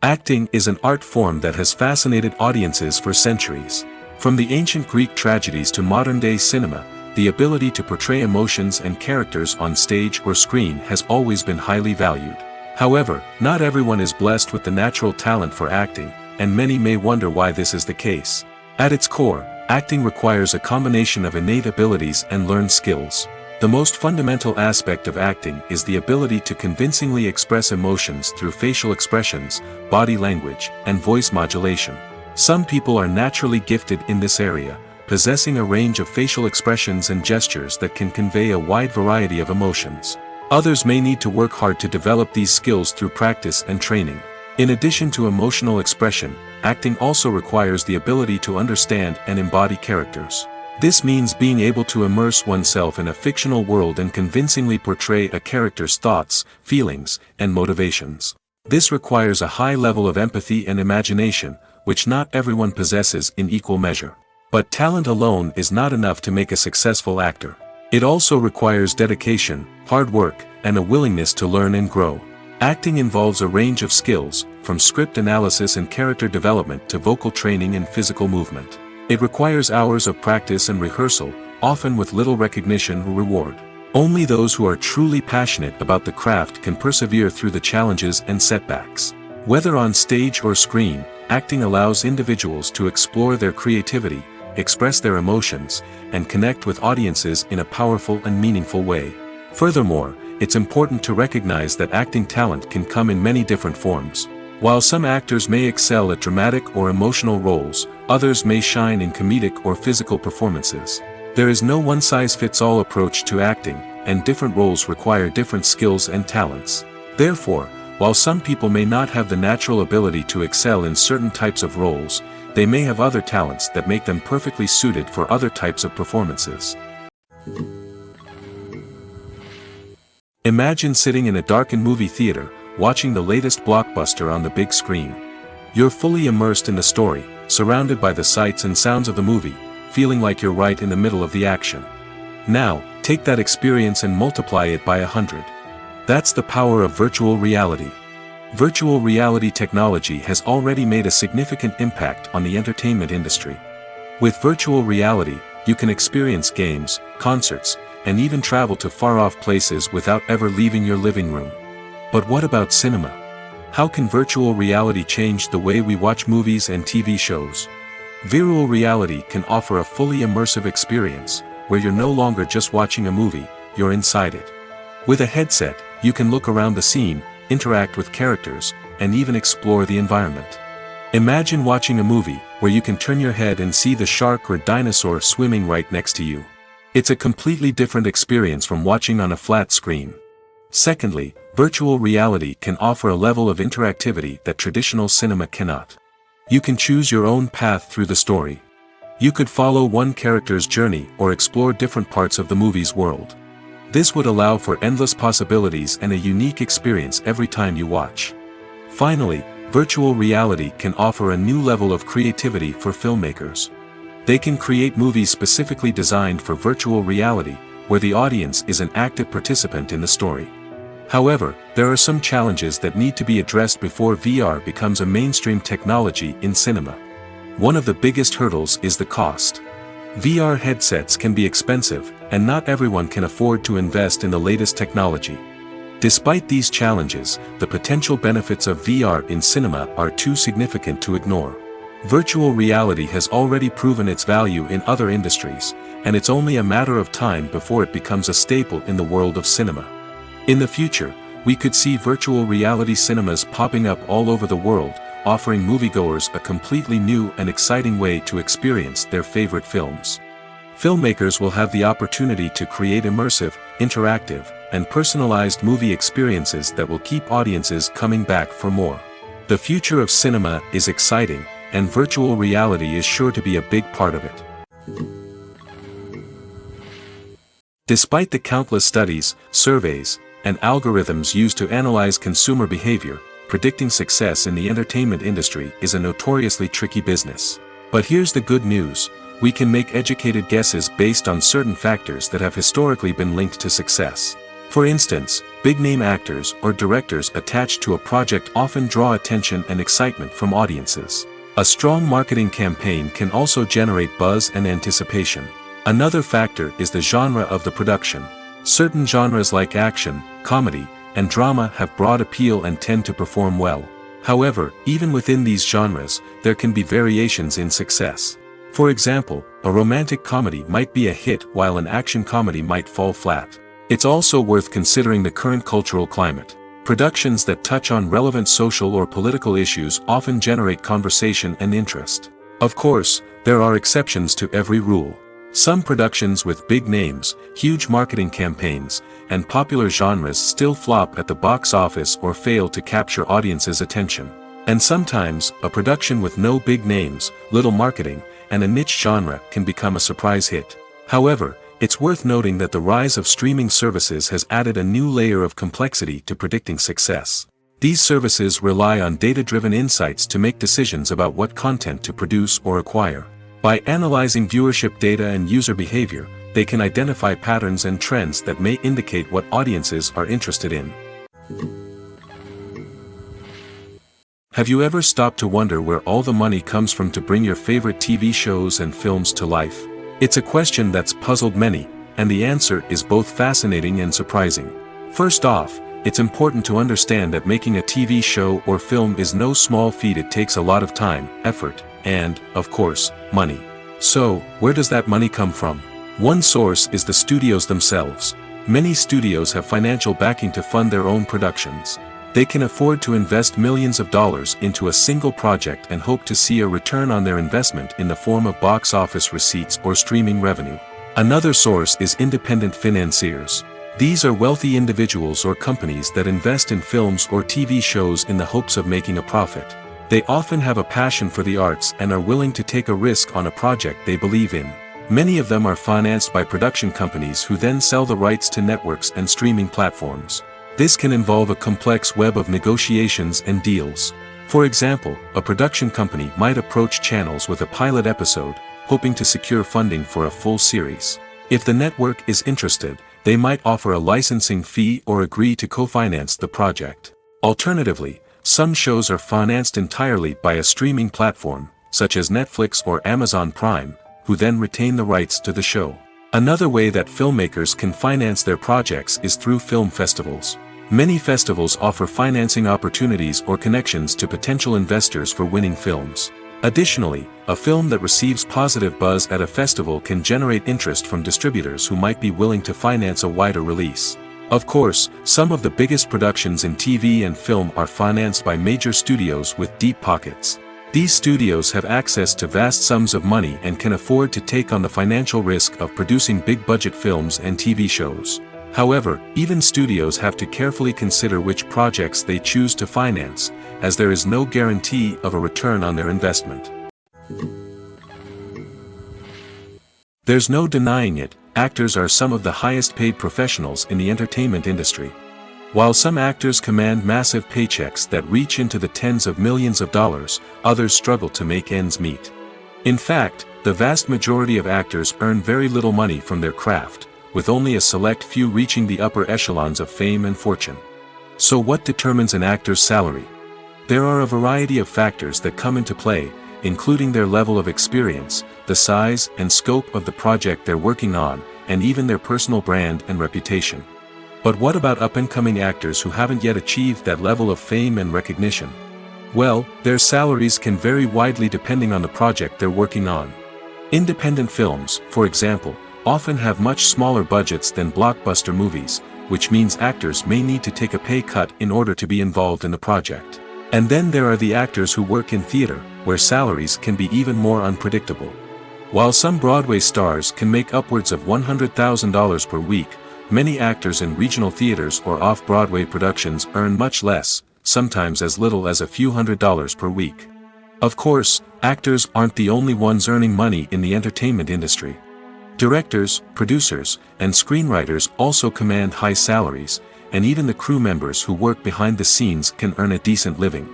B: Acting is an art form that has fascinated audiences for centuries. From the ancient Greek tragedies to modern-day cinema, the ability to portray emotions and characters on stage or screen has always been highly valued. However, not everyone is blessed with the natural talent for acting, and many may wonder why this is the case. At its core, acting requires a combination of innate abilities and learned skills. The most fundamental aspect of acting is the ability to convincingly express emotions through facial expressions, body language, and voice modulation. Some people are naturally gifted in this area, possessing a range of facial expressions and gestures that can convey a wide variety of emotions. Others may need to work hard to develop these skills through practice and training. In addition to emotional expression, acting also requires the ability to understand and embody characters. This means being able to immerse oneself in a fictional world and convincingly portray a character's thoughts, feelings, and motivations. This requires a high level of empathy and imagination, which not everyone possesses in equal measure. But talent alone is not enough to make a successful actor. It also requires dedication, hard work, and a willingness to learn and grow. Acting involves a range of skills, from script analysis and character development to vocal training and physical movement. It requires hours of practice and rehearsal, often with little recognition or reward. Only those who are truly passionate about the craft can persevere through the challenges and setbacks. Whether on stage or screen, acting allows individuals to explore their creativity, express their emotions, and connect with audiences in a powerful and meaningful way. Furthermore, it's important to recognize that acting talent can come in many different forms. While some actors may excel at dramatic or emotional roles, others may shine in comedic or physical performances. There is no one-size-fits-all approach to acting, and different roles require different skills and talents. Therefore, while some people may not have the natural ability to excel in certain types of roles, they may have other talents that make them perfectly suited for other types of performances. Imagine sitting in a darkened movie theater, watching the latest blockbuster on the big screen. You're fully immersed in the story, surrounded by the sights and sounds of the movie, feeling like you're right in the middle of the action. Now, take that experience and multiply it by 100. That's the power of virtual reality. Virtual reality technology has already made a significant impact on the entertainment industry. With virtual reality, you can experience games, concerts, and even travel to far-off places without ever leaving your living room. But what about cinema? How can virtual reality change the way we watch movies and TV shows? Virtual reality can offer a fully immersive experience, where you're no longer just watching a movie, you're inside it. With a headset, you can look around the scene, interact with characters, and even explore the environment. Imagine watching a movie where you can turn your head and see the shark or dinosaur swimming right next to you. It's a completely different experience from watching on a flat screen. Secondly, virtual reality can offer a level of interactivity that traditional cinema cannot. You can choose your own path through the story. You could follow one character's journey or explore different parts of the movie's world. This would allow for endless possibilities and a unique experience every time you watch. Finally, virtual reality can offer a new level of creativity for filmmakers. They can create movies specifically designed for virtual reality, where the audience is an active participant in the story. However, there are some challenges that need to be addressed before VR becomes a mainstream technology in cinema. One of the biggest hurdles is the cost. VR headsets can be expensive, and not everyone can afford to invest in the latest technology. Despite these challenges, the potential benefits of VR in cinema are too significant to ignore. Virtual reality has already proven its value in other industries, and it's only a matter of time before it becomes a staple in the world of cinema. In the future, we could see virtual reality cinemas popping up all over the world, offering moviegoers a completely new and exciting way to experience their favorite films. Filmmakers will have the opportunity to create immersive, interactive, and personalized movie experiences that will keep audiences coming back for more. The future of cinema is exciting, and virtual reality is sure to be a big part of it. Despite the countless studies, surveys, and algorithms used to analyze consumer behavior, predicting success in the entertainment industry is a notoriously tricky business. But here's the good news: we can make educated guesses based on certain factors that have historically been linked to success. For instance, big-name actors or directors attached to a project often draw attention and excitement from audiences. A strong marketing campaign can also generate buzz and anticipation. Another factor is the genre of the production. Certain genres like action, comedy, and drama have broad appeal and tend to perform well. However, even within these genres, there can be variations in success. For example, a romantic comedy might be a hit while an action comedy might fall flat. It's also worth considering the current cultural climate. Productions that touch on relevant social or political issues often generate conversation and interest. Of course, there are exceptions to every rule. Some productions with big names, huge marketing campaigns, and popular genres still flop at the box office or fail to capture audiences' attention. And sometimes, a production with no big names, little marketing, and a niche genre can become a surprise hit. However, it's worth noting that the rise of streaming services has added a new layer of complexity to predicting success. These services rely on data-driven insights to make decisions about what content to produce or acquire. By analyzing viewership data and user behavior, they can identify patterns and trends that may indicate what audiences are interested in. Have you ever stopped to wonder where all the money comes from to bring your favorite TV shows and films to life? It's a question that's puzzled many, and the answer is both fascinating and surprising. First off, it's important to understand that making a TV show or film is no small feat. It takes a lot of time, effort, and, of course, money. So, where does that money come from? One source is the studios themselves. Many studios have financial backing to fund their own productions. They can afford to invest millions of dollars into a single project and hope to see a return on their investment in the form of box office receipts or streaming revenue. Another source is independent financiers. These are wealthy individuals or companies that invest in films or TV shows in the hopes of making a profit. They often have a passion for the arts and are willing to take a risk on a project they believe in. Many of them are financed by production companies who then sell the rights to networks and streaming platforms. This can involve a complex web of negotiations and deals. For example, a production company might approach channels with a pilot episode, hoping to secure funding for a full series. If the network is interested, they might offer a licensing fee or agree to co-finance the project. Alternatively, some shows are financed entirely by a streaming platform, such as Netflix or Amazon Prime, who then retain the rights to the show. Another way that filmmakers can finance their projects is through film festivals. Many festivals offer financing opportunities or connections to potential investors for winning films. Additionally, a film that receives positive buzz at a festival can generate interest from distributors who might be willing to finance a wider release. Of course, some of the biggest productions in TV and film are financed by major studios with deep pockets. These studios have access to vast sums of money and can afford to take on the financial risk of producing big-budget films and TV shows. However, even studios have to carefully consider which projects they choose to finance, as there is no guarantee of a return on their investment. There's no denying it, actors are some of the highest-paid professionals in the entertainment industry. While some actors command massive paychecks that reach into the tens of millions of dollars, others struggle to make ends meet. In fact, the vast majority of actors earn very little money from their craft, with only a select few reaching the upper echelons of fame and fortune. So what determines an actor's salary? There are a variety of factors that come into play, including their level of experience, the size and scope of the project they're working on, and even their personal brand and reputation. But what about up-and-coming actors who haven't yet achieved that level of fame and recognition? Well, their salaries can vary widely depending on the project they're working on. Independent films, for example, often have much smaller budgets than blockbuster movies, which means actors may need to take a pay cut in order to be involved in the project. And then there are the actors who work in theater, where salaries can be even more unpredictable. While some Broadway stars can make upwards of $100,000 per week, many actors in regional theaters or off-Broadway productions earn much less, sometimes as little as a few $100s per week. Of course, actors aren't the only ones earning money in the entertainment industry. Directors, producers, and screenwriters also command high salaries, and even the crew members who work behind the scenes can earn a decent living.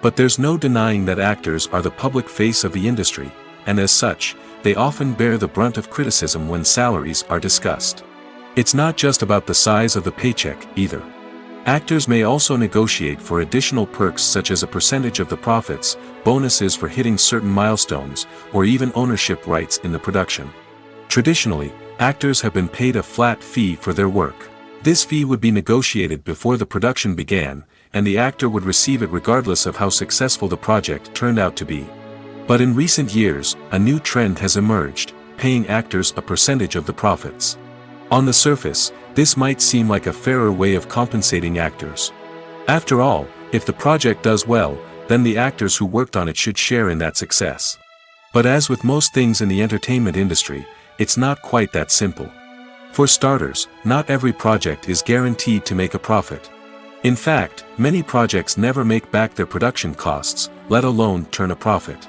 B: But there's no denying that actors are the public face of the industry, and as such, they often bear the brunt of criticism when salaries are discussed. It's not just about the size of the paycheck, either. Actors may also negotiate for additional perks such as a percentage of the profits, bonuses for hitting certain milestones, or even ownership rights in the production. Traditionally, actors have been paid a flat fee for their work. This fee would be negotiated before the production began, and the actor would receive it regardless of how successful the project turned out to be. But in recent years, a new trend has emerged, paying actors a percentage of the profits. On the surface, this might seem like a fairer way of compensating actors. After all, if the project does well, then the actors who worked on it should share in that success. But as with most things in the entertainment industry, it's not quite that simple. For starters, not every project is guaranteed to make a profit. In fact, many projects never make back their production costs, let alone turn a profit.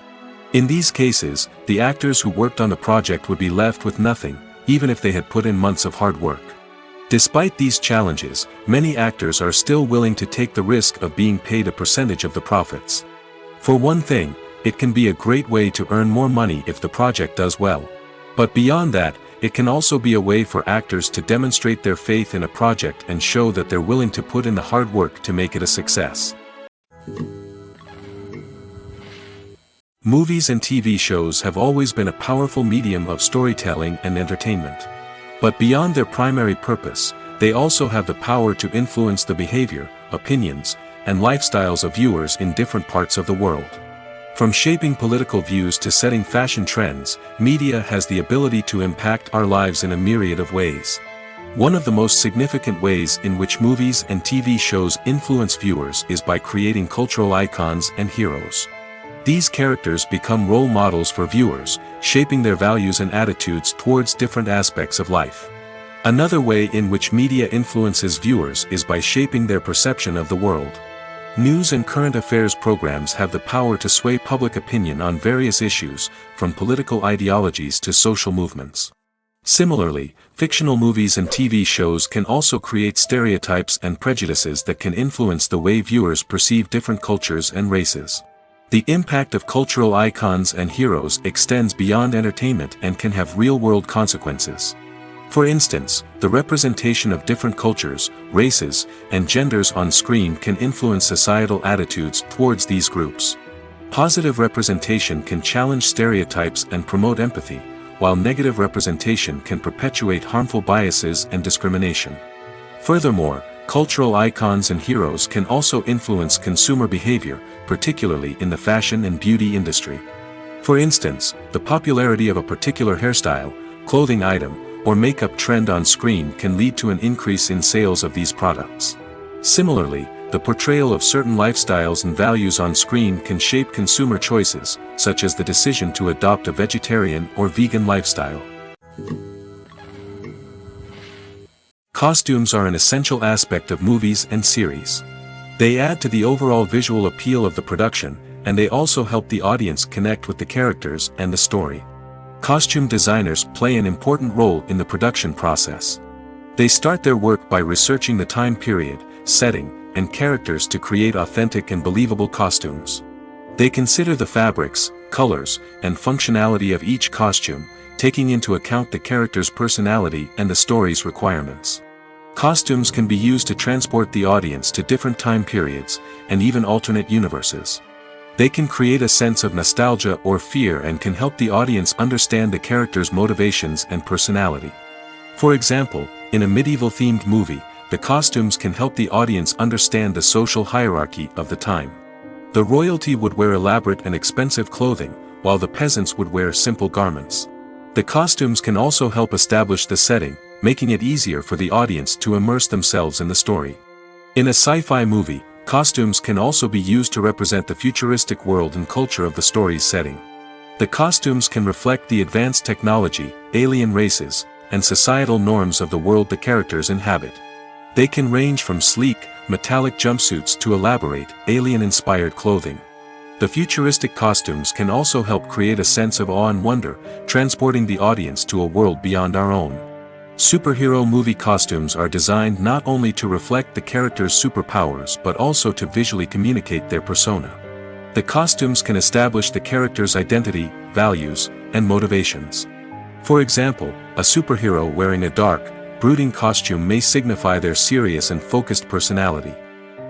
B: In these cases, the actors who worked on the project would be left with nothing, even if they had put in months of hard work. Despite these challenges, many actors are still willing to take the risk of being paid a percentage of the profits. For one thing, it can be a great way to earn more money if the project does well. But beyond that, it can also be a way for actors to demonstrate their faith in a project and show that they're willing to put in the hard work to make it a success. Movies and TV shows have always been a powerful medium of storytelling and entertainment. But beyond their primary purpose, they also have the power to influence the behavior, opinions, and lifestyles of viewers in different parts of the world. From shaping political views to setting fashion trends, media has the ability to impact our lives in a myriad of ways. One of the most significant ways in which movies and TV shows influence viewers is by creating cultural icons and heroes. These characters become role models for viewers, shaping their values and attitudes towards different aspects of life. Another way in which media influences viewers is by shaping their perception of the world. News and current affairs programs have the power to sway public opinion on various issues, from political ideologies to social movements. Similarly, fictional movies and TV shows can also create stereotypes and prejudices that can influence the way viewers perceive different cultures and races. The impact of cultural icons and heroes extends beyond entertainment and can have real-world consequences. For instance, the representation of different cultures, races, and genders on screen can influence societal attitudes towards these groups. Positive representation can challenge stereotypes and promote empathy, while negative representation can perpetuate harmful biases and discrimination. Furthermore, cultural icons and heroes can also influence consumer behavior, particularly in the fashion and beauty industry. For instance, the popularity of a particular hairstyle, clothing item, or makeup trend on screen can lead to an increase in sales of these products. Similarly, the portrayal of certain lifestyles and values on screen can shape consumer choices, such as the decision to adopt a vegetarian or vegan lifestyle. Costumes are an essential aspect of movies and series. They add to the overall visual appeal of the production, and they also help the audience connect with the characters and the story. Costume designers play an important role in the production process. They start their work by researching the time period, setting, and characters to create authentic and believable costumes. They consider the fabrics, colors, and functionality of each costume, taking into account the character's personality and the story's requirements. Costumes can be used to transport the audience to different time periods, and even alternate universes. They can create a sense of nostalgia or fear and can help the audience understand the character's motivations and personality. For example, in a medieval-themed movie, the costumes can help the audience understand the social hierarchy of the time. The royalty would wear elaborate and expensive clothing, while the peasants would wear simple garments. The costumes can also help establish the setting, making it easier for the audience to immerse themselves in the story. In a sci-fi movie, costumes can also be used to represent the futuristic world and culture of the story's setting. The costumes can reflect the advanced technology, alien races, and societal norms of the world the characters inhabit. They can range from sleek, metallic jumpsuits to elaborate, alien-inspired clothing. The futuristic costumes can also help create a sense of awe and wonder, transporting the audience to a world beyond our own. Superhero movie costumes are designed not only to reflect the character's superpowers but also to visually communicate their persona. The costumes can establish the character's identity, values, and motivations. For example, a superhero wearing a dark, brooding costume may signify their serious and focused personality.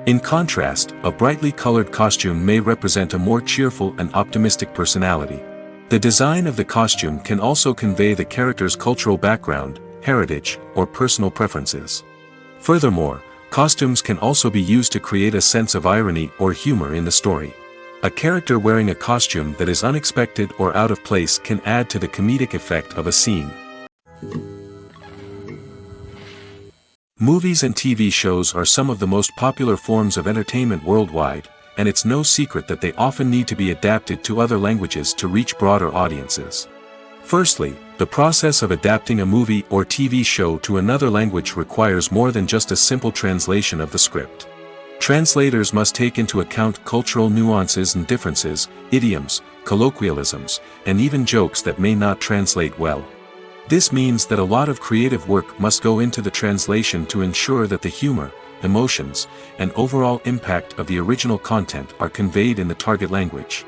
B: In contrast, a brightly colored costume may represent a more cheerful and optimistic personality. The design of the costume can also convey the character's cultural background, heritage, or personal preferences. Furthermore, costumes can also be used to create a sense of irony or humor in the story. A character wearing a costume that is unexpected or out of place can add to the comedic effect of a scene. Movies and TV shows are some of the most popular forms of entertainment worldwide, and it's no secret that they often need to be adapted to other languages to reach broader audiences. Firstly, the process of adapting a movie or TV show to another language requires more than just a simple translation of the script. Translators must take into account cultural nuances and differences, idioms, colloquialisms, and even jokes that may not translate well. This means that a lot of creative work must go into the translation to ensure that the humor, emotions, and overall impact of the original content are conveyed in the target language.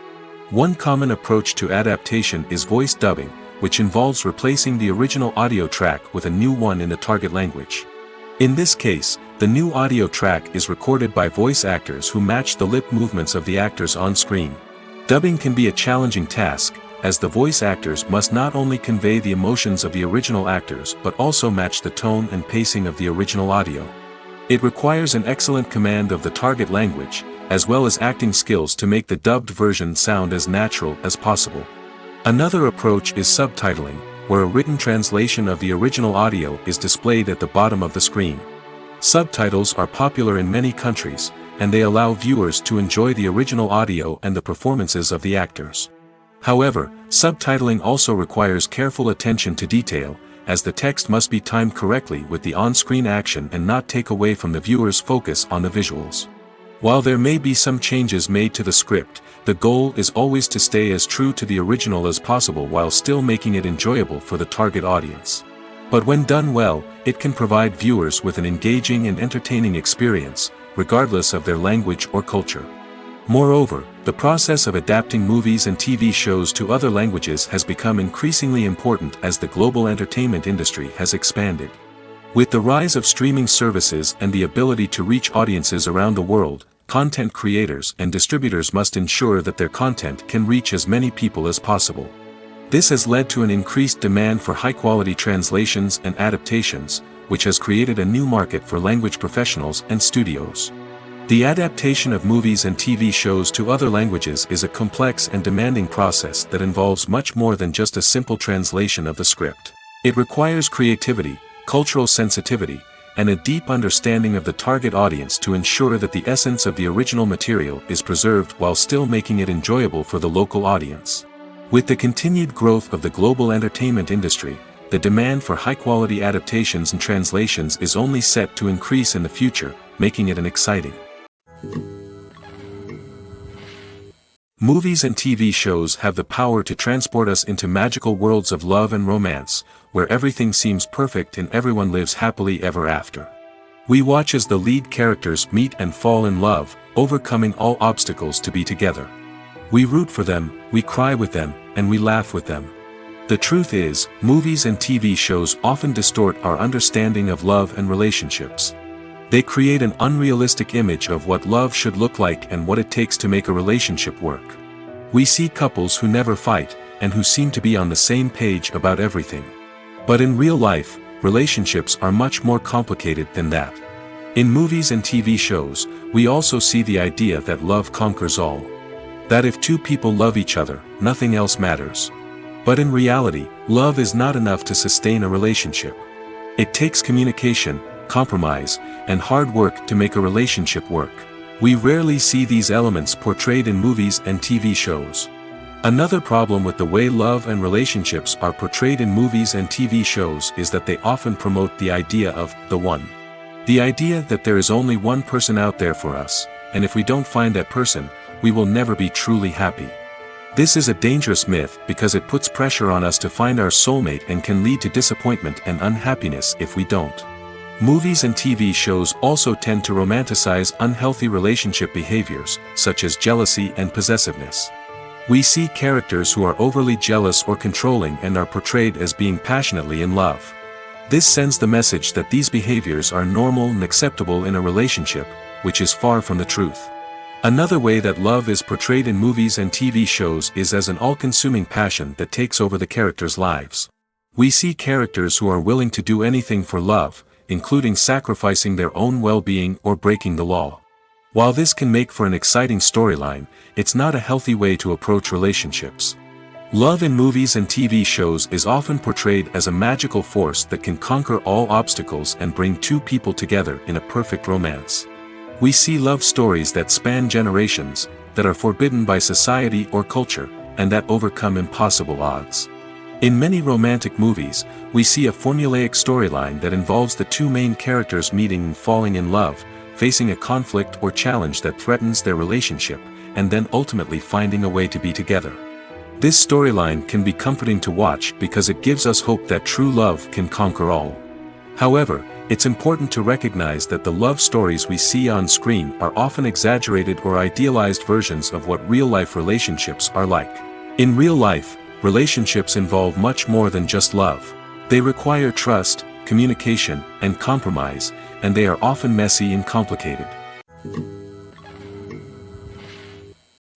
B: One common approach to adaptation is voice dubbing, which involves replacing the original audio track with a new one in the target language. In this case, the new audio track is recorded by voice actors who match the lip movements of the actors on screen. Dubbing can be a challenging task, as the voice actors must not only convey the emotions of the original actors but also match the tone and pacing of the original audio. It requires an excellent command of the target language, as well as acting skills to make the dubbed version sound as natural as possible. Another approach is subtitling, where a written translation of the original audio is displayed at the bottom of the screen. Subtitles are popular in many countries, and they allow viewers to enjoy the original audio and the performances of the actors. However, subtitling also requires careful attention to detail, as the text must be timed correctly with the on-screen action and not take away from the viewer's focus on the visuals. While there may be some changes made to the script, the goal is always to stay as true to the original as possible while still making it enjoyable for the target audience. But when done well, it can provide viewers with an engaging and entertaining experience, regardless of their language or culture. Moreover, the process of adapting movies and TV shows to other languages has become increasingly important as the global entertainment industry has expanded. With the rise of streaming services and the ability to reach audiences around the world, content creators and distributors must ensure that their content can reach as many people as possible. This has led to an increased demand for high-quality translations and adaptations, which has created a new market for language professionals and studios. The adaptation of movies and TV shows to other languages is a complex and demanding process that involves much more than just a simple translation of the script. It requires creativity, cultural sensitivity, and a deep understanding of the target audience to ensure that the essence of the original material is preserved while still making it enjoyable for the local audience. With the continued growth of the global entertainment industry, the demand for high-quality adaptations and translations is only set to increase in the future, making it an exciting. Movies and TV shows have the power to transport us into magical worlds of love and romance, where everything seems perfect and everyone lives happily ever after. We watch as the lead characters meet and fall in love, overcoming all obstacles to be together. We root for them, we cry with them, and we laugh with them. The truth is, movies and TV shows often distort our understanding of love and relationships. They create an unrealistic image of what love should look like and what it takes to make a relationship work. We see couples who never fight, and who seem to be on the same page about everything. But in real life, relationships are much more complicated than that. In movies and TV shows, we also see the idea that love conquers all. That if two people love each other, nothing else matters. But in reality, love is not enough to sustain a relationship. It takes communication, compromise, and hard work to make a relationship work. We rarely see these elements portrayed in movies and TV shows. Another problem with the way love and relationships are portrayed in movies and TV shows is that they often promote the idea of the one. The idea that there is only one person out there for us, and if we don't find that person, we will never be truly happy. This is a dangerous myth because it puts pressure on us to find our soulmate and can lead to disappointment and unhappiness if we don't. Movies and TV shows also tend to romanticize unhealthy relationship behaviors, such as jealousy and possessiveness. We see characters who are overly jealous or controlling and are portrayed as being passionately in love. This sends the message that these behaviors are normal and acceptable in a relationship, which is far from the truth. Another way that love is portrayed in movies and TV shows is as an all-consuming passion that takes over the characters' lives. We see characters who are willing to do anything for love, including sacrificing their own well-being or breaking the law. While this can make for an exciting storyline, it's not a healthy way to approach relationships. Love in movies and TV shows is often portrayed as a magical force that can conquer all obstacles and bring two people together in a perfect romance. We see love stories that span generations, that are forbidden by society or culture, and that overcome impossible odds. In many romantic movies, we see a formulaic storyline that involves the two main characters meeting and falling in love, facing a conflict or challenge that threatens their relationship, and then ultimately finding a way to be together. This storyline can be comforting to watch because it gives us hope that true love can conquer all. However, it's important to recognize that the love stories we see on screen are often exaggerated or idealized versions of what real-life relationships are like. In real life, relationships involve much more than just love. They require trust, communication, and compromise, and they are often messy and complicated.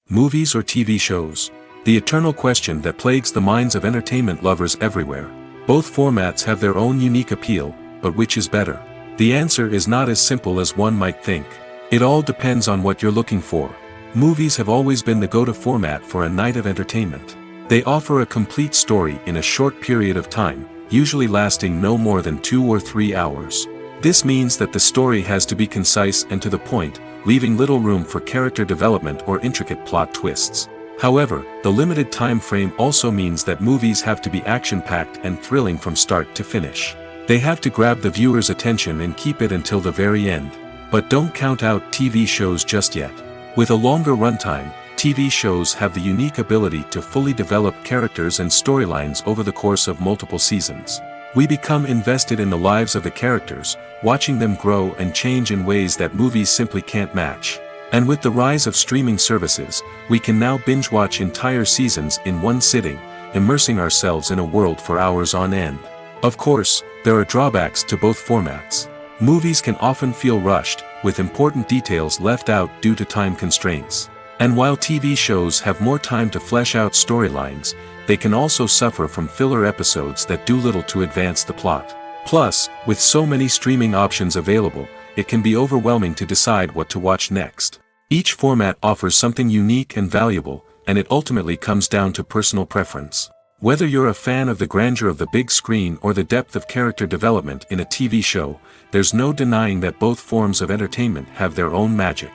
B: Movies or TV shows? The eternal question that plagues the minds of entertainment lovers everywhere. Both formats have their own unique appeal, but which is better? The answer is not as simple as one might think. It all depends on what you're looking for. Movies have always been the go-to format for a night of entertainment. They offer a complete story in a short period of time, usually lasting no more than 2 or 3 hours. This means that the story has to be concise and to the point, leaving little room for character development or intricate plot twists. However, the limited time frame also means that movies have to be action-packed and thrilling from start to finish. They have to grab the viewer's attention and keep it until the very end. But don't count out TV shows just yet. With a longer runtime, TV shows have the unique ability to fully develop characters and storylines over the course of multiple seasons. We become invested in the lives of the characters, watching them grow and change in ways that movies simply can't match. And with the rise of streaming services, we can now binge-watch entire seasons in one sitting, immersing ourselves in a world for hours on end. Of course, there are drawbacks to both formats. Movies can often feel rushed, with important details left out due to time constraints. And while TV shows have more time to flesh out storylines, they can also suffer from filler episodes that do little to advance the plot. Plus, with so many streaming options available, it can be overwhelming to decide what to watch next. Each format offers something unique and valuable, and it ultimately comes down to personal preference. Whether you're a fan of the grandeur of the big screen or the depth of character development in a TV show, there's no denying that both forms of entertainment have their own magic.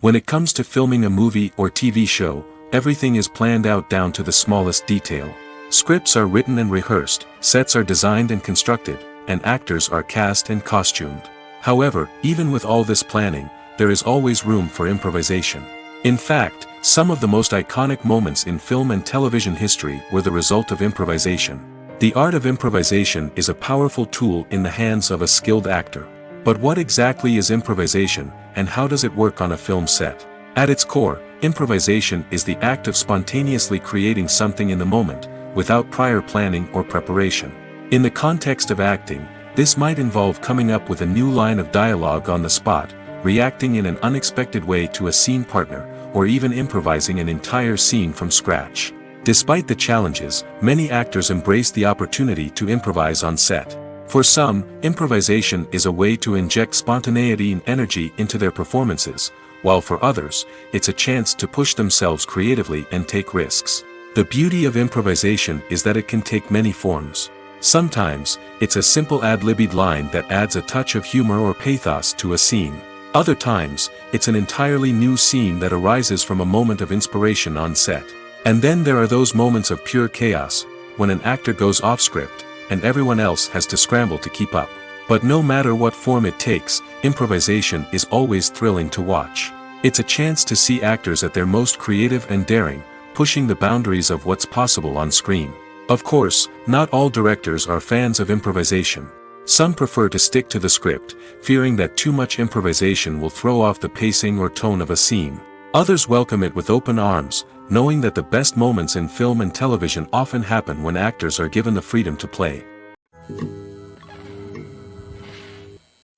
B: When it comes to filming a movie or TV show, everything is planned out down to the smallest detail. Scripts are written and rehearsed, sets are designed and constructed, and actors are cast and costumed. However, even with all this planning, there is always room for improvisation. In fact, some of the most iconic moments in film and television history were the result of improvisation. The art of improvisation is a powerful tool in the hands of a skilled actor. But what exactly is improvisation, and how does it work on a film set? At its core, improvisation is the act of spontaneously creating something in the moment, without prior planning or preparation. In the context of acting, this might involve coming up with a new line of dialogue on the spot, reacting in an unexpected way to a scene partner, or even improvising an entire scene from scratch. Despite the challenges, many actors embrace the opportunity to improvise on set. For some, improvisation is a way to inject spontaneity and energy into their performances, while for others, it's a chance to push themselves creatively and take risks. The beauty of improvisation is that it can take many forms. Sometimes, it's a simple ad-libbed line that adds a touch of humor or pathos to a scene. Other times, it's an entirely new scene that arises from a moment of inspiration on set. And then there are those moments of pure chaos, when an actor goes off script, and everyone else has to scramble to keep up. But no matter what form it takes, improvisation is always thrilling to watch. It's a chance to see actors at their most creative and daring, pushing the boundaries of what's possible on screen. Of course, not all directors are fans of improvisation. Some prefer to stick to the script, fearing that too much improvisation will throw off the pacing or tone of a scene. Others welcome it with open arms, knowing that the best moments in film and television often happen when actors are given the freedom to play.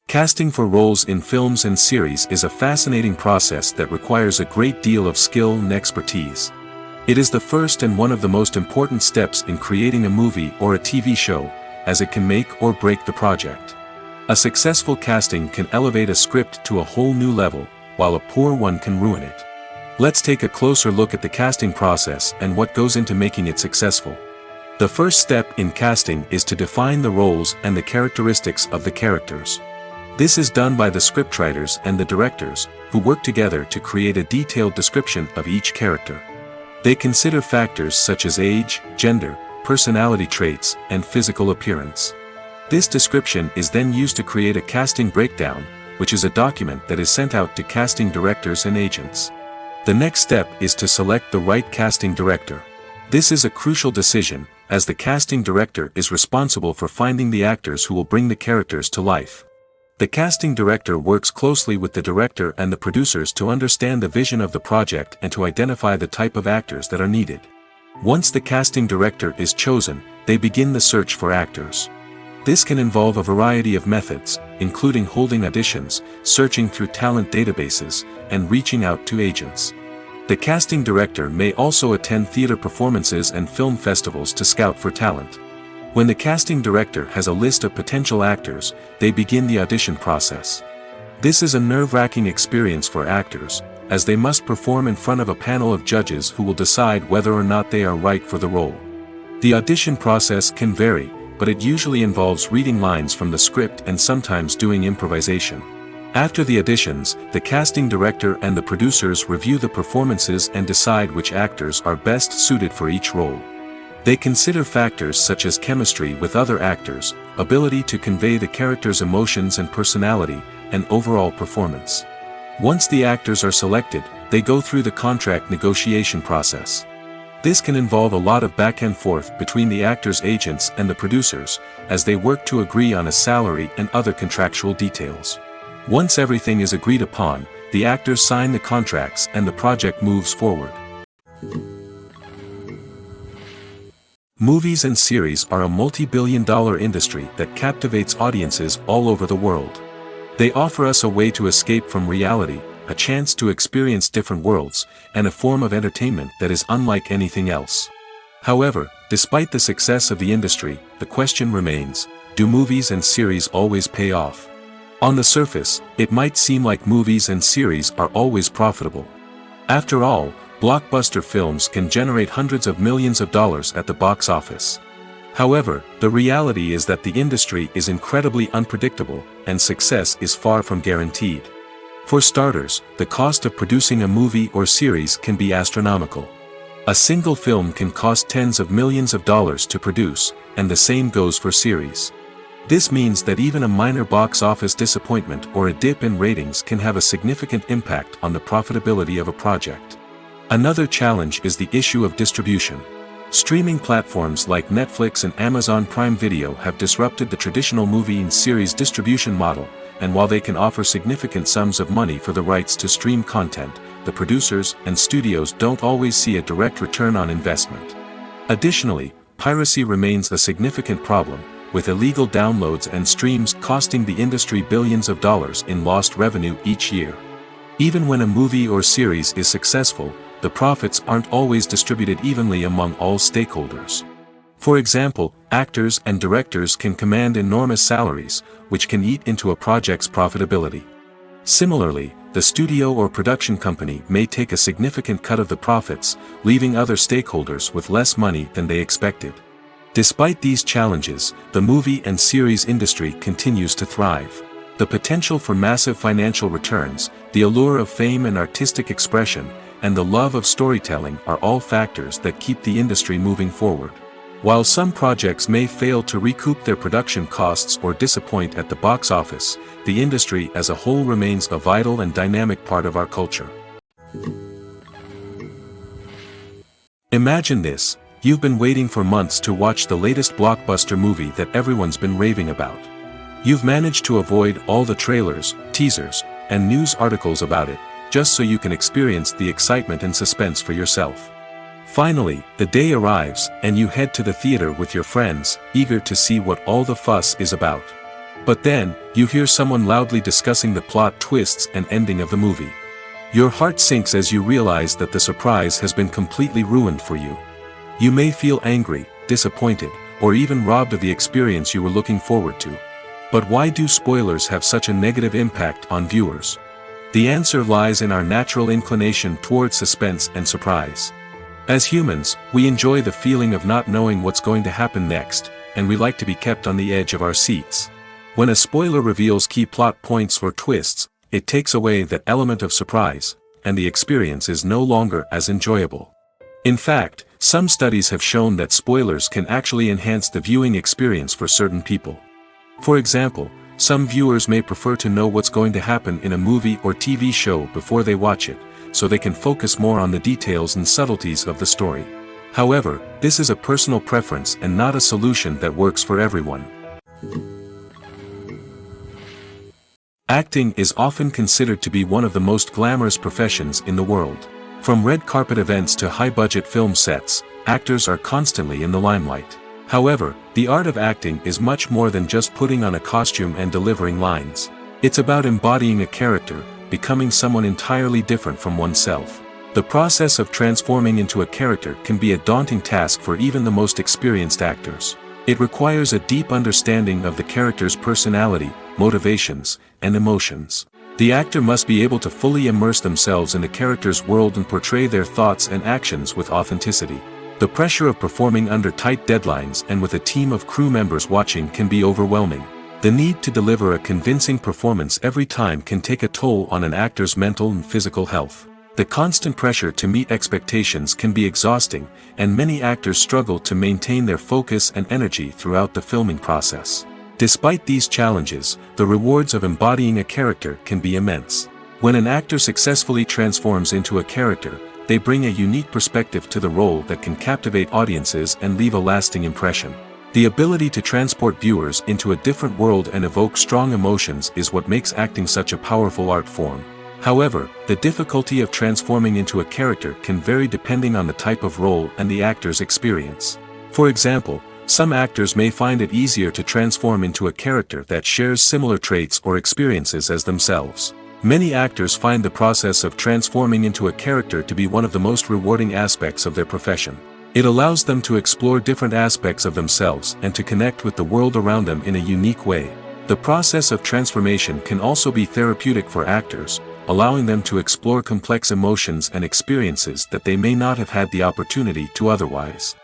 B: Casting for roles in films and series is a fascinating process that requires a great deal of skill and expertise. It is the first and one of the most important steps in creating a movie or a TV show, as it can make or break the project. A successful casting can elevate a script to a whole new level, while a poor one can ruin it. Let's take a closer look at the casting process and what goes into making it successful. The first step in casting is to define the roles and the characteristics of the characters. This is done by the scriptwriters and the directors, who work together to create a detailed description of each character. They consider factors such as age, gender, personality traits, and physical appearance. This description is then used to create a casting breakdown, which is a document that is sent out to casting directors and agents. The next step is to select the right casting director. This is a crucial decision, as the casting director is responsible for finding the actors who will bring the characters to life. The casting director works closely with the director and the producers to understand the vision of the project and to identify the type of actors that are needed. Once the casting director is chosen, they begin the search for actors. This can involve a variety of methods, including holding auditions, searching through talent databases, and reaching out to agents. The casting director may also attend theater performances and film festivals to scout for talent. When the casting director has a list of potential actors, they begin the audition process. This is a nerve-wracking experience for actors, as they must perform in front of a panel of judges who will decide whether or not they are right for the role. The audition process can vary, but it usually involves reading lines from the script and sometimes doing improvisation. After the auditions, the casting director and the producers review the performances and decide which actors are best suited for each role. They consider factors such as chemistry with other actors, ability to convey the character's emotions and personality, and overall performance. Once the actors are selected, they go through the contract negotiation process. This can involve a lot of back and forth between the actors' agents and the producers, as they work to agree on a salary and other contractual details. Once everything is agreed upon, the actors sign the contracts and the project moves forward. Movies and series are a multi-billion-dollar industry that captivates audiences all over the world. They offer us a way to escape from reality, a chance to experience different worlds, and a form of entertainment that is unlike anything else. However, despite the success of the industry, the question remains, do movies and series always pay off? On the surface, it might seem like movies and series are always profitable. After all, blockbuster films can generate hundreds of millions of dollars at the box office. However, the reality is that the industry is incredibly unpredictable, and success is far from guaranteed. For starters, the cost of producing a movie or series can be astronomical. A single film can cost tens of millions of dollars to produce, and the same goes for series. This means that even a minor box office disappointment or a dip in ratings can have a significant impact on the profitability of a project. Another challenge is the issue of distribution. Streaming platforms like Netflix and Amazon Prime Video have disrupted the traditional movie and series distribution model, and while they can offer significant sums of money for the rights to stream content, the producers and studios don't always see a direct return on investment. Additionally, piracy remains a significant problem, with illegal downloads and streams costing the industry billions of dollars in lost revenue each year. Even when a movie or series is successful, the profits aren't always distributed evenly among all stakeholders. For example, actors and directors can command enormous salaries, which can eat into a project's profitability. Similarly, the studio or production company may take a significant cut of the profits, leaving other stakeholders with less money than they expected. Despite these challenges, the movie and series industry continues to thrive. The potential for massive financial returns, the allure of fame and artistic expression, and the love of storytelling are all factors that keep the industry moving forward. While some projects may fail to recoup their production costs or disappoint at the box office, the industry as a whole remains a vital and dynamic part of our culture. Imagine this: you've been waiting for months to watch the latest blockbuster movie that everyone's been raving about. You've managed to avoid all the trailers, teasers, and news articles about it, just so you can experience the excitement and suspense for yourself. Finally, the day arrives, and you head to the theater with your friends, eager to see what all the fuss is about. But then, you hear someone loudly discussing the plot twists and ending of the movie. Your heart sinks as you realize that the surprise has been completely ruined for you. You may feel angry, disappointed, or even robbed of the experience you were looking forward to. But why do spoilers have such a negative impact on viewers? The answer lies in our natural inclination toward suspense and surprise. As humans, we enjoy the feeling of not knowing what's going to happen next, and we like to be kept on the edge of our seats. When a spoiler reveals key plot points or twists, it takes away that element of surprise, and the experience is no longer as enjoyable. In fact, some studies have shown that spoilers can actually enhance the viewing experience for certain people. For example, some viewers may prefer to know what's going to happen in a movie or TV show before they watch it, so they can focus more on the details and subtleties of the story. However, this is a personal preference and not a solution that works for everyone. Acting is often considered to be one of the most glamorous professions in the world. From red carpet events to high-budget film sets, actors are constantly in the limelight. However, the art of acting is much more than just putting on a costume and delivering lines. It's about embodying a character, becoming someone entirely different from oneself. The process of transforming into a character can be a daunting task for even the most experienced actors. It requires a deep understanding of the character's personality, motivations, and emotions. The actor must be able to fully immerse themselves in the character's world and portray their thoughts and actions with authenticity. The pressure of performing under tight deadlines and with a team of crew members watching can be overwhelming. The need to deliver a convincing performance every time can take a toll on an actor's mental and physical health. The constant pressure to meet expectations can be exhausting, and many actors struggle to maintain their focus and energy throughout the filming process. Despite these challenges, the rewards of embodying a character can be immense. When an actor successfully transforms into a character, they bring a unique perspective to the role that can captivate audiences and leave a lasting impression. The ability to transport viewers into a different world and evoke strong emotions is what makes acting such a powerful art form. However, the difficulty of transforming into a character can vary depending on the type of role and the actor's experience. For example, some actors may find it easier to transform into a character that shares similar traits or experiences as themselves. Many actors find the process of transforming into a character to be one of the most rewarding aspects of their profession. It allows them to explore different aspects of themselves and to connect with the world around them in a unique way. The process of transformation can also be therapeutic for actors, allowing them to explore complex emotions and experiences that they may not have had the opportunity to otherwise.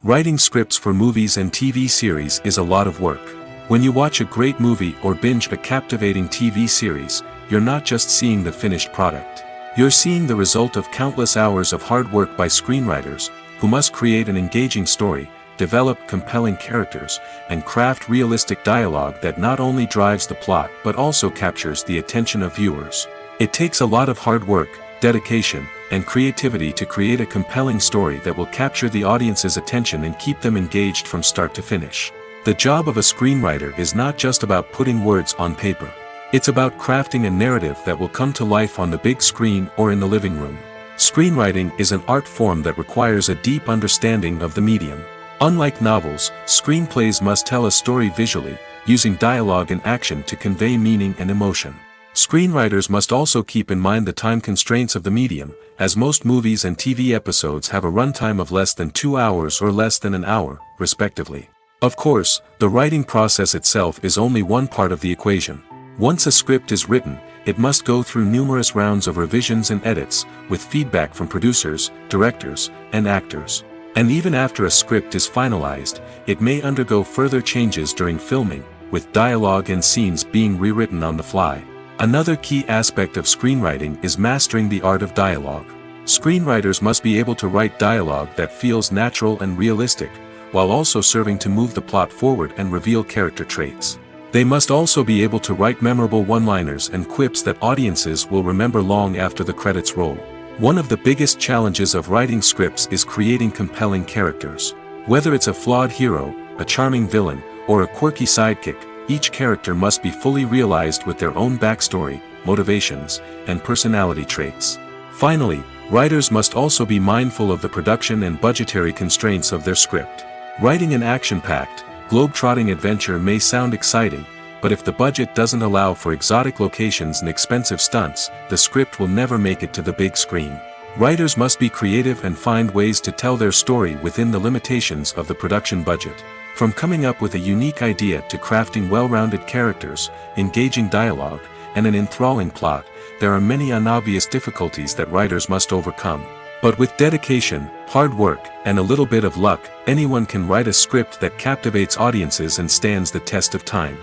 B: Writing scripts for movies and TV series is a lot of work. When you watch a great movie or binge a captivating TV series, you're not just seeing the finished product. You're seeing the result of countless hours of hard work by screenwriters, who must create an engaging story, develop compelling characters, and craft realistic dialogue that not only drives the plot but also captures the attention of viewers. It takes a lot of hard work, dedication, and creativity to create a compelling story that will capture the audience's attention and keep them engaged from start to finish. The job of a screenwriter is not just about putting words on paper. It's about crafting a narrative that will come to life on the big screen or in the living room. Screenwriting is an art form that requires a deep understanding of the medium. Unlike novels, screenplays must tell a story visually, using dialogue and action to convey meaning and emotion. Screenwriters must also keep in mind the time constraints of the medium, as most movies and TV episodes have a runtime of less than 2 hours or less than an hour, respectively. Of course, the writing process itself is only one part of the equation. Once a script is written, it must go through numerous rounds of revisions and edits, with feedback from producers, directors, and actors. And even after a script is finalized, it may undergo further changes during filming, with dialogue and scenes being rewritten on the fly. Another key aspect of screenwriting is mastering the art of dialogue. Screenwriters must be able to write dialogue that feels natural and realistic, while also serving to move the plot forward and reveal character traits. They must also be able to write memorable one-liners and quips that audiences will remember long after the credits roll. One of the biggest challenges of writing scripts is creating compelling characters. Whether it's a flawed hero, a charming villain, or a quirky sidekick, each character must be fully realized with their own backstory, motivations, and personality traits. Finally, writers must also be mindful of the production and budgetary constraints of their script. Writing an action-packed, globe-trotting adventure may sound exciting, but if the budget doesn't allow for exotic locations and expensive stunts, the script will never make it to the big screen. Writers must be creative and find ways to tell their story within the limitations of the production budget. From coming up with a unique idea to crafting well-rounded characters, engaging dialogue, and an enthralling plot, there are many unobvious difficulties that writers must overcome. But with dedication, hard work, and a little bit of luck, anyone can write a script that captivates audiences and stands the test of time.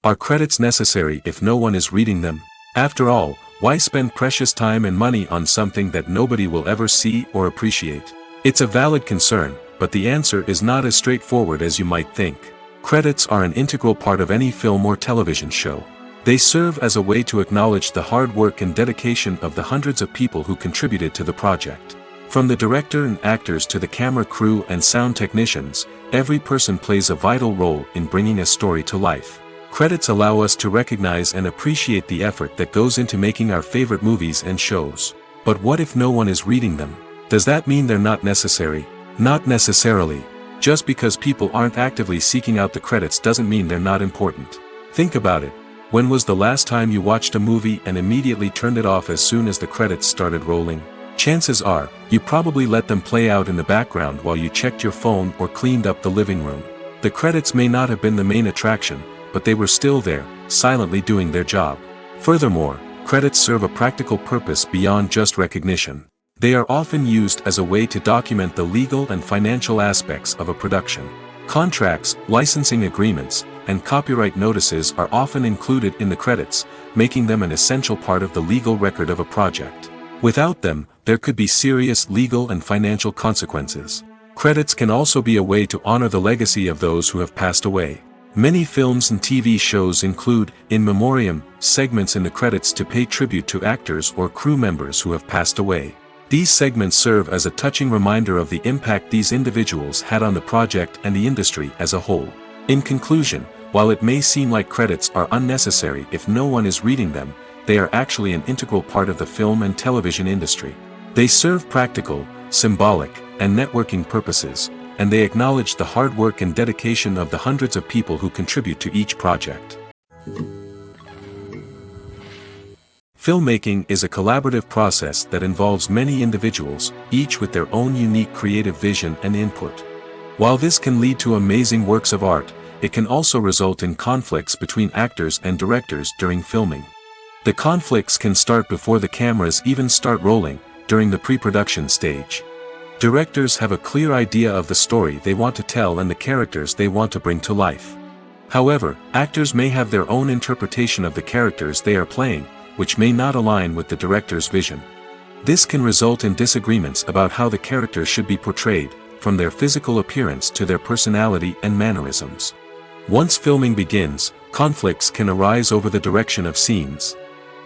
B: Are credits necessary if no one is reading them? After all, why spend precious time and money on something that nobody will ever see or appreciate? It's a valid concern, but the answer is not as straightforward as you might think. Credits are an integral part of any film or television show. They serve as a way to acknowledge the hard work and dedication of the hundreds of people who contributed to the project. From the director and actors to the camera crew and sound technicians, every person plays a vital role in bringing a story to life. Credits allow us to recognize and appreciate the effort that goes into making our favorite movies and shows. But what if no one is reading them? Does that mean they're not necessary? Not necessarily. Just because people aren't actively seeking out the credits doesn't mean they're not important. Think about it. When was the last time you watched a movie and immediately turned it off as soon as the credits started rolling? Chances are, you probably let them play out in the background while you checked your phone or cleaned up the living room. The credits may not have been the main attraction, but they were still there, silently doing their job. Furthermore, credits serve a practical purpose beyond just recognition. They are often used as a way to document the legal and financial aspects of a production. Contracts, licensing agreements, and copyright notices are often included in the credits, making them an essential part of the legal record of a project. Without them, there could be serious legal and financial consequences. Credits can also be a way to honor the legacy of those who have passed away. Many films and TV shows include, in memoriam, segments in the credits to pay tribute to actors or crew members who have passed away. These segments serve as a touching reminder of the impact these individuals had on the project and the industry as a whole. In conclusion, while it may seem like credits are unnecessary if no one is reading them, they are actually an integral part of the film and television industry. They serve practical, symbolic, and networking purposes, and they acknowledge the hard work and dedication of the hundreds of people who contribute to each project. Filmmaking is a collaborative process that involves many individuals, each with their own unique creative vision and input. While this can lead to amazing works of art, it can also result in conflicts between actors and directors during filming. The conflicts can start before the cameras even start rolling, during the pre-production stage. Directors have a clear idea of the story they want to tell and the characters they want to bring to life. However, actors may have their own interpretation of the characters they are playing, which may not align with the director's vision. This can result in disagreements about how the characters should be portrayed, from their physical appearance to their personality and mannerisms. Once filming begins, conflicts can arise over the direction of scenes.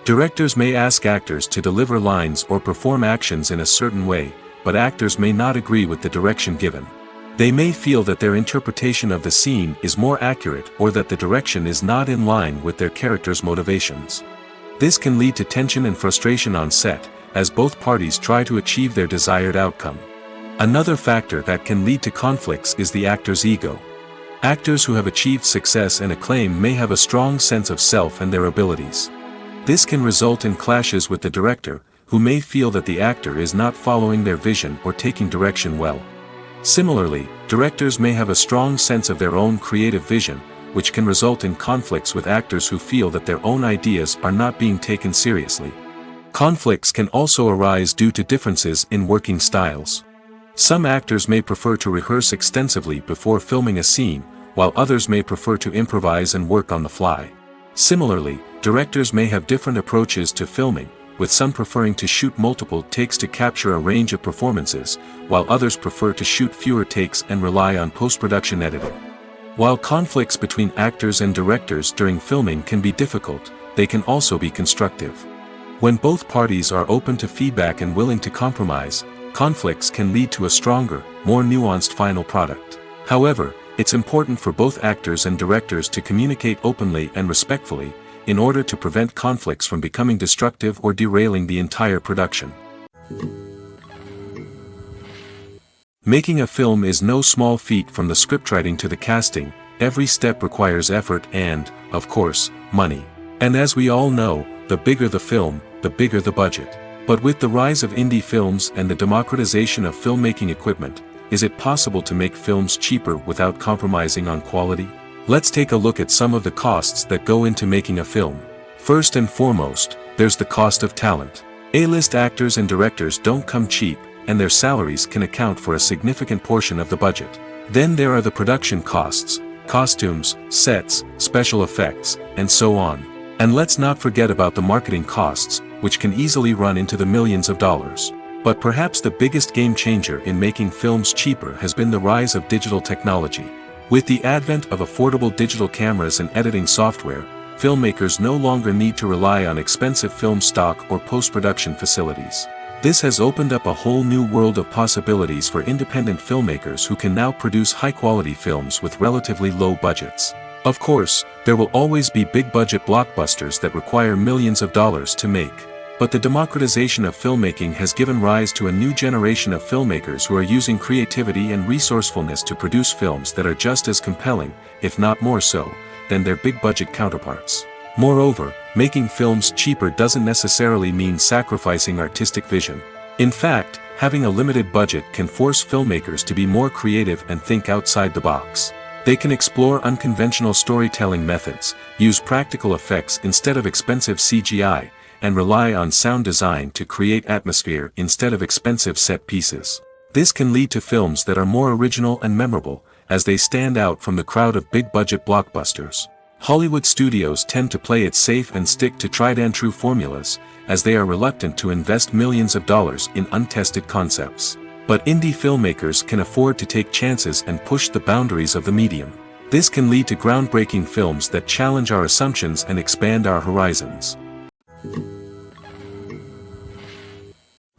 B: Directors may ask actors to deliver lines or perform actions in a certain way, but actors may not agree with the direction given. They may feel that their interpretation of the scene is more accurate or that the direction is not in line with their character's motivations. This can lead to tension and frustration on set, as both parties try to achieve their desired outcome. Another factor that can lead to conflicts is the actor's ego. Actors who have achieved success and acclaim may have a strong sense of self and their abilities. This can result in clashes with the director, who may feel that the actor is not following their vision or taking direction well. Similarly, directors may have a strong sense of their own creative vision, which can result in conflicts with actors who feel that their own ideas are not being taken seriously. Conflicts can also arise due to differences in working styles. Some actors may prefer to rehearse extensively before filming a scene, while others may prefer to improvise and work on the fly. Similarly, directors may have different approaches to filming, with some preferring to shoot multiple takes to capture a range of performances, while others prefer to shoot fewer takes and rely on post-production editing. While conflicts between actors and directors during filming can be difficult, they can also be constructive. When both parties are open to feedback and willing to compromise, conflicts can lead to a stronger, more nuanced final product. However, it's important for both actors and directors to communicate openly and respectfully, in order to prevent conflicts from becoming destructive or derailing the entire production. Making a film is no small feat. From the scriptwriting to the casting, every step requires effort and, of course, money. And as we all know, the bigger the film, the bigger the budget. But with the rise of indie films and the democratization of filmmaking equipment, is it possible to make films cheaper without compromising on quality? Let's take a look at some of the costs that go into making a film. First and foremost, there's the cost of talent. A-list actors and directors don't come cheap, and their salaries can account for a significant portion of the budget. Then there are the production costs, costumes, sets, special effects, and so on. And let's not forget about the marketing costs, which can easily run into the millions of dollars. But perhaps the biggest game changer in making films cheaper has been the rise of digital technology. With the advent of affordable digital cameras and editing software, filmmakers no longer need to rely on expensive film stock or post-production facilities. This has opened up a whole new world of possibilities for independent filmmakers who can now produce high-quality films with relatively low budgets. Of course, there will always be big-budget blockbusters that require millions of dollars to make. But the democratization of filmmaking has given rise to a new generation of filmmakers who are using creativity and resourcefulness to produce films that are just as compelling, if not more so, than their big-budget counterparts. Moreover, making films cheaper doesn't necessarily mean sacrificing artistic vision. In fact, having a limited budget can force filmmakers to be more creative and think outside the box. They can explore unconventional storytelling methods, use practical effects instead of expensive CGI, and rely on sound design to create atmosphere instead of expensive set pieces. This can lead to films that are more original and memorable, as they stand out from the crowd of big-budget blockbusters. Hollywood studios tend to play it safe and stick to tried-and-true formulas, as they are reluctant to invest millions of dollars in untested concepts. But indie filmmakers can afford to take chances and push the boundaries of the medium. This can lead to groundbreaking films that challenge our assumptions and expand our horizons.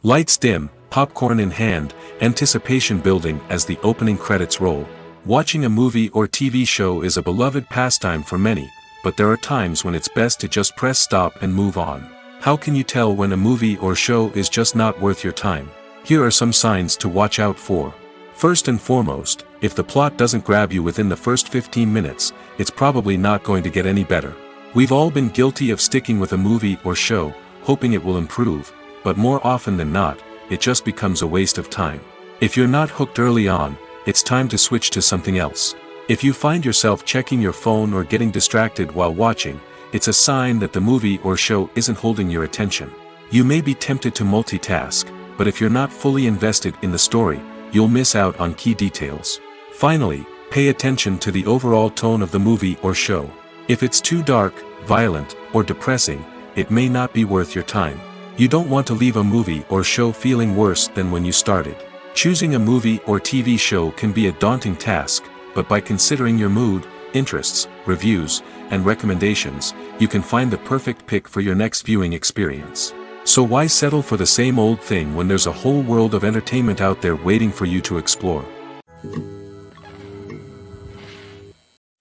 B: Lights dim, popcorn in hand, anticipation building as the opening credits roll. Watching a movie or TV show is a beloved pastime for many, but there are times when it's best to just press stop and move on. How can you tell when a movie or show is just not worth your time? Here are some signs to watch out for. First and foremost, if the plot doesn't grab you within the first 15 minutes, it's probably not going to get any better. We've all been guilty of sticking with a movie or show, hoping it will improve, but more often than not, it just becomes a waste of time. If you're not hooked early on, it's time to switch to something else. If you find yourself checking your phone or getting distracted while watching, it's a sign that the movie or show isn't holding your attention. You may be tempted to multitask, but if you're not fully invested in the story, you'll miss out on key details. Finally, pay attention to the overall tone of the movie or show. If it's too dark, violent, or depressing, it may not be worth your time. You don't want to leave a movie or show feeling worse than when you started. Choosing a movie or TV show can be a daunting task, but by considering your mood, interests, reviews, and recommendations, you can find the perfect pick for your next viewing experience. So why settle for the same old thing when there's a whole world of entertainment out there waiting for you to explore?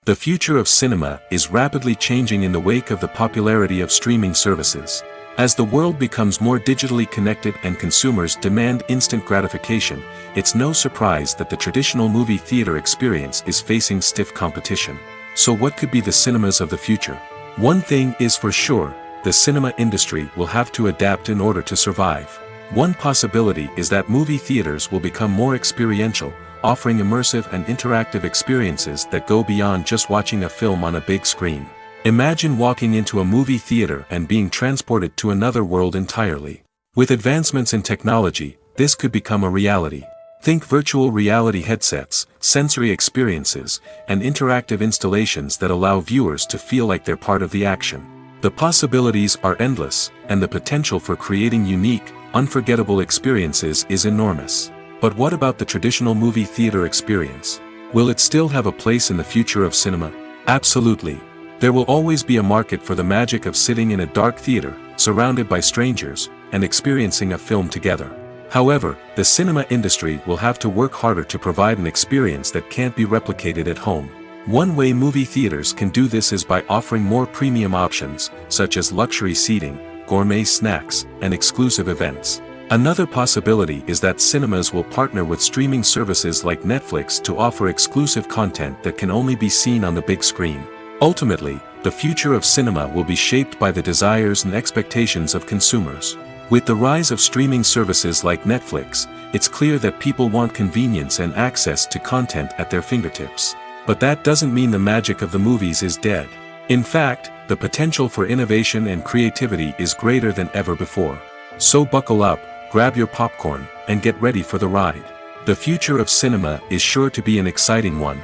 B: The future of cinema is rapidly changing in the wake of the popularity of streaming services. As the world becomes more digitally connected and consumers demand instant gratification, it's no surprise that the traditional movie theater experience is facing stiff competition. So what could be the cinemas of the future? One thing is for sure, the cinema industry will have to adapt in order to survive. One possibility is that movie theaters will become more experiential, offering immersive and interactive experiences that go beyond just watching a film on a big screen. Imagine walking into a movie theater and being transported to another world entirely. With advancements in technology, this could become a reality. Think virtual reality headsets, sensory experiences, and interactive installations that allow viewers to feel like they're part of the action. The possibilities are endless, and the potential for creating unique, unforgettable experiences is enormous. But what about the traditional movie theater experience? Will it still have a place in the future of cinema? Absolutely. There will always be a market for the magic of sitting in a dark theater, surrounded by strangers, and experiencing a film together. However, the cinema industry will have to work harder to provide an experience that can't be replicated at home. One way movie theaters can do this is by offering more premium options, such as luxury seating, gourmet snacks, and exclusive events. Another possibility is that cinemas will partner with streaming services like Netflix to offer exclusive content that can only be seen on the big screen. Ultimately, the future of cinema will be shaped by the desires and expectations of consumers. With the rise of streaming services like Netflix, it's clear that people want convenience and access to content at their fingertips. But that doesn't mean the magic of the movies is dead. In fact, the potential for innovation and creativity is greater than ever before. So buckle up, grab your popcorn, and get ready for the ride. The future of cinema is sure to be an exciting one.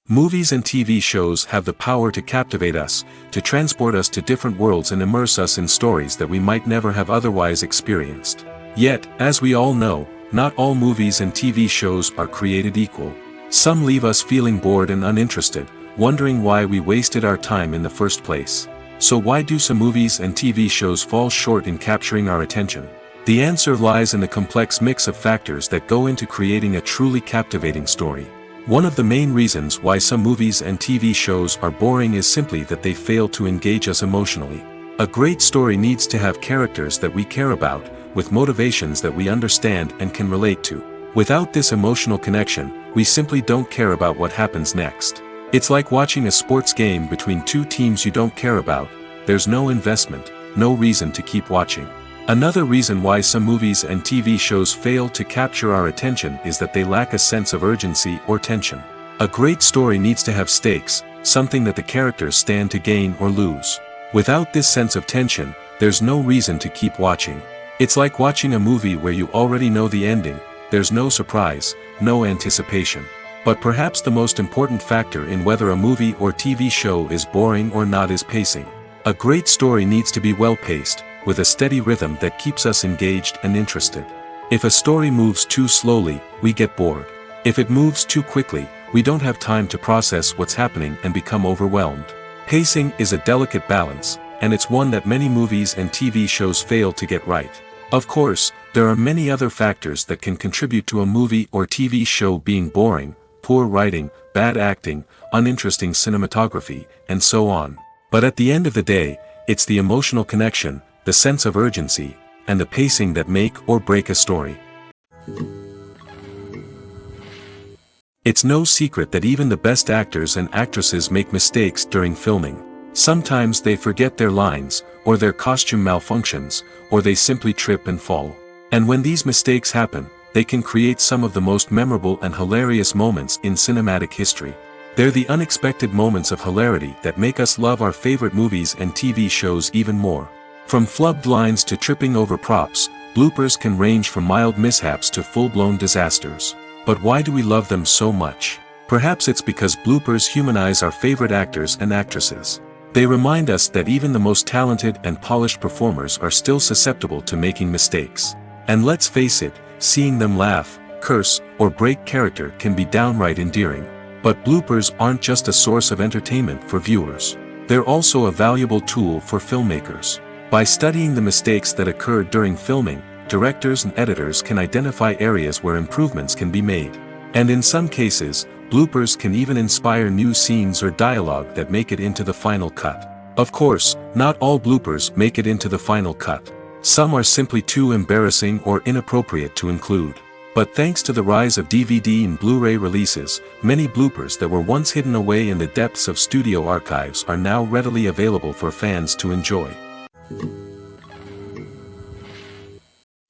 B: Movies and TV shows have the power to captivate us, to transport us to different worlds and immerse us in stories that we might never have otherwise experienced. Yet, as we all know, not all movies and TV shows are created equal. Some leave us feeling bored and uninterested, wondering why we wasted our time in the first place. So why do some movies and TV shows fall short in capturing our attention? The answer lies in the complex mix of factors that go into creating a truly captivating story. One of the main reasons why some movies and TV shows are boring is simply that they fail to engage us emotionally. A great story needs to have characters that we care about, with motivations that we understand and can relate to. Without this emotional connection, we simply don't care about what happens next. It's like watching a sports game between two teams you don't care about. There's no investment, no reason to keep watching. Another reason why some movies and TV shows fail to capture our attention is that they lack a sense of urgency or tension. A great story needs to have stakes, something that the characters stand to gain or lose. Without this sense of tension, there's no reason to keep watching. It's like watching a movie where you already know the ending, there's no surprise, no anticipation. But perhaps the most important factor in whether a movie or TV show is boring or not is pacing. A great story needs to be well-paced, with a steady rhythm that keeps us engaged and interested. If a story moves too slowly, we get bored. If it moves too quickly, we don't have time to process what's happening and become overwhelmed. Pacing is a delicate balance, and it's one that many movies and TV shows fail to get right. Of course, there are many other factors that can contribute to a movie or TV show being boring: poor writing, bad acting, uninteresting cinematography, and so on. But at the end of the day, it's the emotional connection, the sense of urgency, and the pacing that make or break a story. It's no secret that even the best actors and actresses make mistakes during filming. Sometimes they forget their lines, or their costume malfunctions, or they simply trip and fall. And when these mistakes happen, they can create some of the most memorable and hilarious moments in cinematic history. They're the unexpected moments of hilarity that make us love our favorite movies and TV shows even more. From flubbed lines to tripping over props, bloopers can range from mild mishaps to full-blown disasters. But why do we love them so much? Perhaps it's because bloopers humanize our favorite actors and actresses. They remind us that even the most talented and polished performers are still susceptible to making mistakes. And let's face it, seeing them laugh, curse, or break character can be downright endearing. But bloopers aren't just a source of entertainment for viewers. They're also a valuable tool for filmmakers. By studying the mistakes that occurred during filming, directors and editors can identify areas where improvements can be made. And in some cases, bloopers can even inspire new scenes or dialogue that make it into the final cut. Of course, not all bloopers make it into the final cut. Some are simply too embarrassing or inappropriate to include. But thanks to the rise of DVD and Blu-ray releases, many bloopers that were once hidden away in the depths of studio archives are now readily available for fans to enjoy.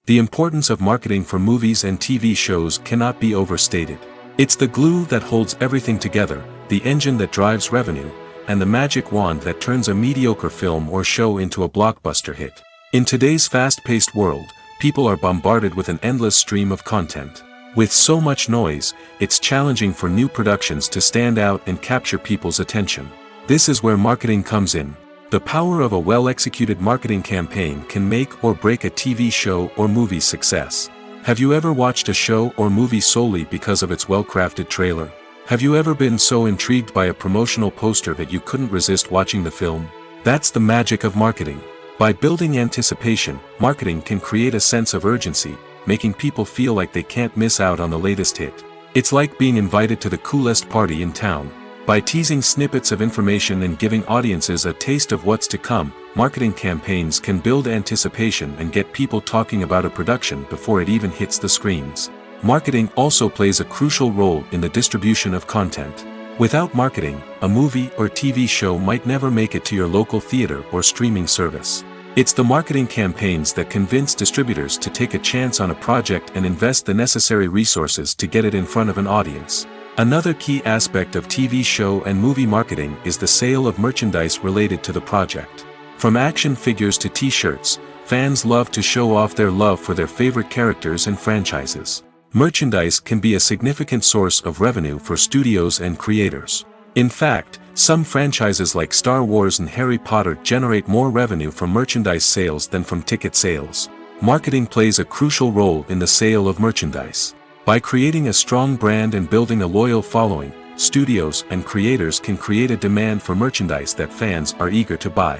B: The importance of marketing for movies and TV shows cannot be overstated. It's the glue that holds everything together, the engine that drives revenue, and the magic wand that turns a mediocre film or show into a blockbuster hit. In today's fast-paced world, people are bombarded with an endless stream of content. With so much noise, it's challenging for new productions to stand out and capture people's attention. This is where marketing comes in. The power of a well-executed marketing campaign can make or break a TV show or movie's success. Have you ever watched a show or movie solely because of its well-crafted trailer? Have you ever been so intrigued by a promotional poster that you couldn't resist watching the film? That's the magic of marketing. By building anticipation, marketing can create a sense of urgency, making people feel like they can't miss out on the latest hit. It's like being invited to the coolest party in town. By teasing snippets of information and giving audiences a taste of what's to come, marketing campaigns can build anticipation and get people talking about a production before it even hits the screens. Marketing also plays a crucial role in the distribution of content. Without marketing, a movie or TV show might never make it to your local theater or streaming service. It's the marketing campaigns that convince distributors to take a chance on a project and invest the necessary resources to get it in front of an audience. Another key aspect of TV show and movie marketing is the sale of merchandise related to the project. From action figures to t-shirts, fans love to show off their love for their favorite characters and franchises. Merchandise can be a significant source of revenue for studios and creators. In fact, some franchises like Star Wars and Harry Potter generate more revenue from merchandise sales than from ticket sales. Marketing plays a crucial role in the sale of merchandise. By creating a strong brand and building a loyal following, studios and creators can create a demand for merchandise that fans are eager to buy.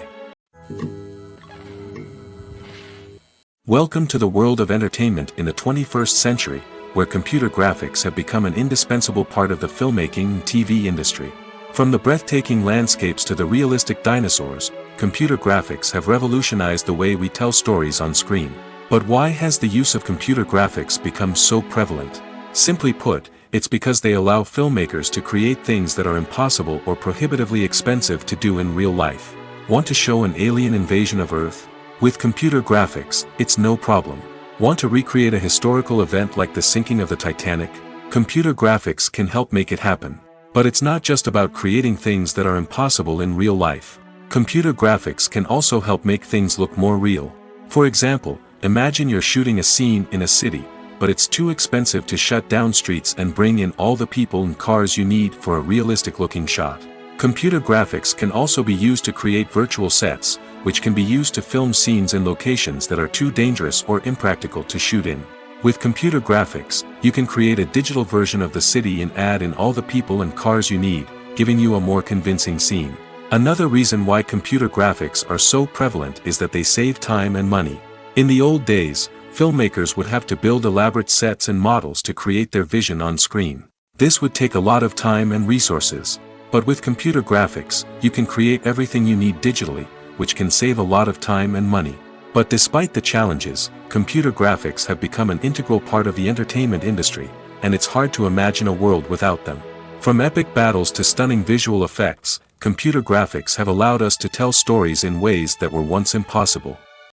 B: Welcome to the world of entertainment in the 21st century, where computer graphics have become an indispensable part of the filmmaking and TV industry. From the breathtaking landscapes to the realistic dinosaurs, computer graphics have revolutionized the way we tell stories on screen. But why has the use of computer graphics become so prevalent? Simply put, it's because they allow filmmakers to create things that are impossible or prohibitively expensive to do in real life. Want to show an alien invasion of Earth? With computer graphics, it's no problem. Want to recreate a historical event like the sinking of the Titanic? Computer graphics can help make it happen. But it's not just about creating things that are impossible in real life. Computer graphics can also help make things look more real. For example, imagine you're shooting a scene in a city, but it's too expensive to shut down streets and bring in all the people and cars you need for a realistic-looking shot. Computer graphics can also be used to create virtual sets, which can be used to film scenes in locations that are too dangerous or impractical to shoot in. With computer graphics, you can create a digital version of the city and add in all the people and cars you need, giving you a more convincing scene. Another reason why computer graphics are so prevalent is that they save time and money. In the old days, filmmakers would have to build elaborate sets and models to create their vision on screen. This would take a lot of time and resources. But with computer graphics, you can create everything you need digitally, which can save a lot of time and money. But despite the challenges, computer graphics have become an integral part of the entertainment industry, and it's hard to imagine a world without them. From epic battles to stunning visual effects, computer graphics have allowed us to tell stories in ways that were once impossible.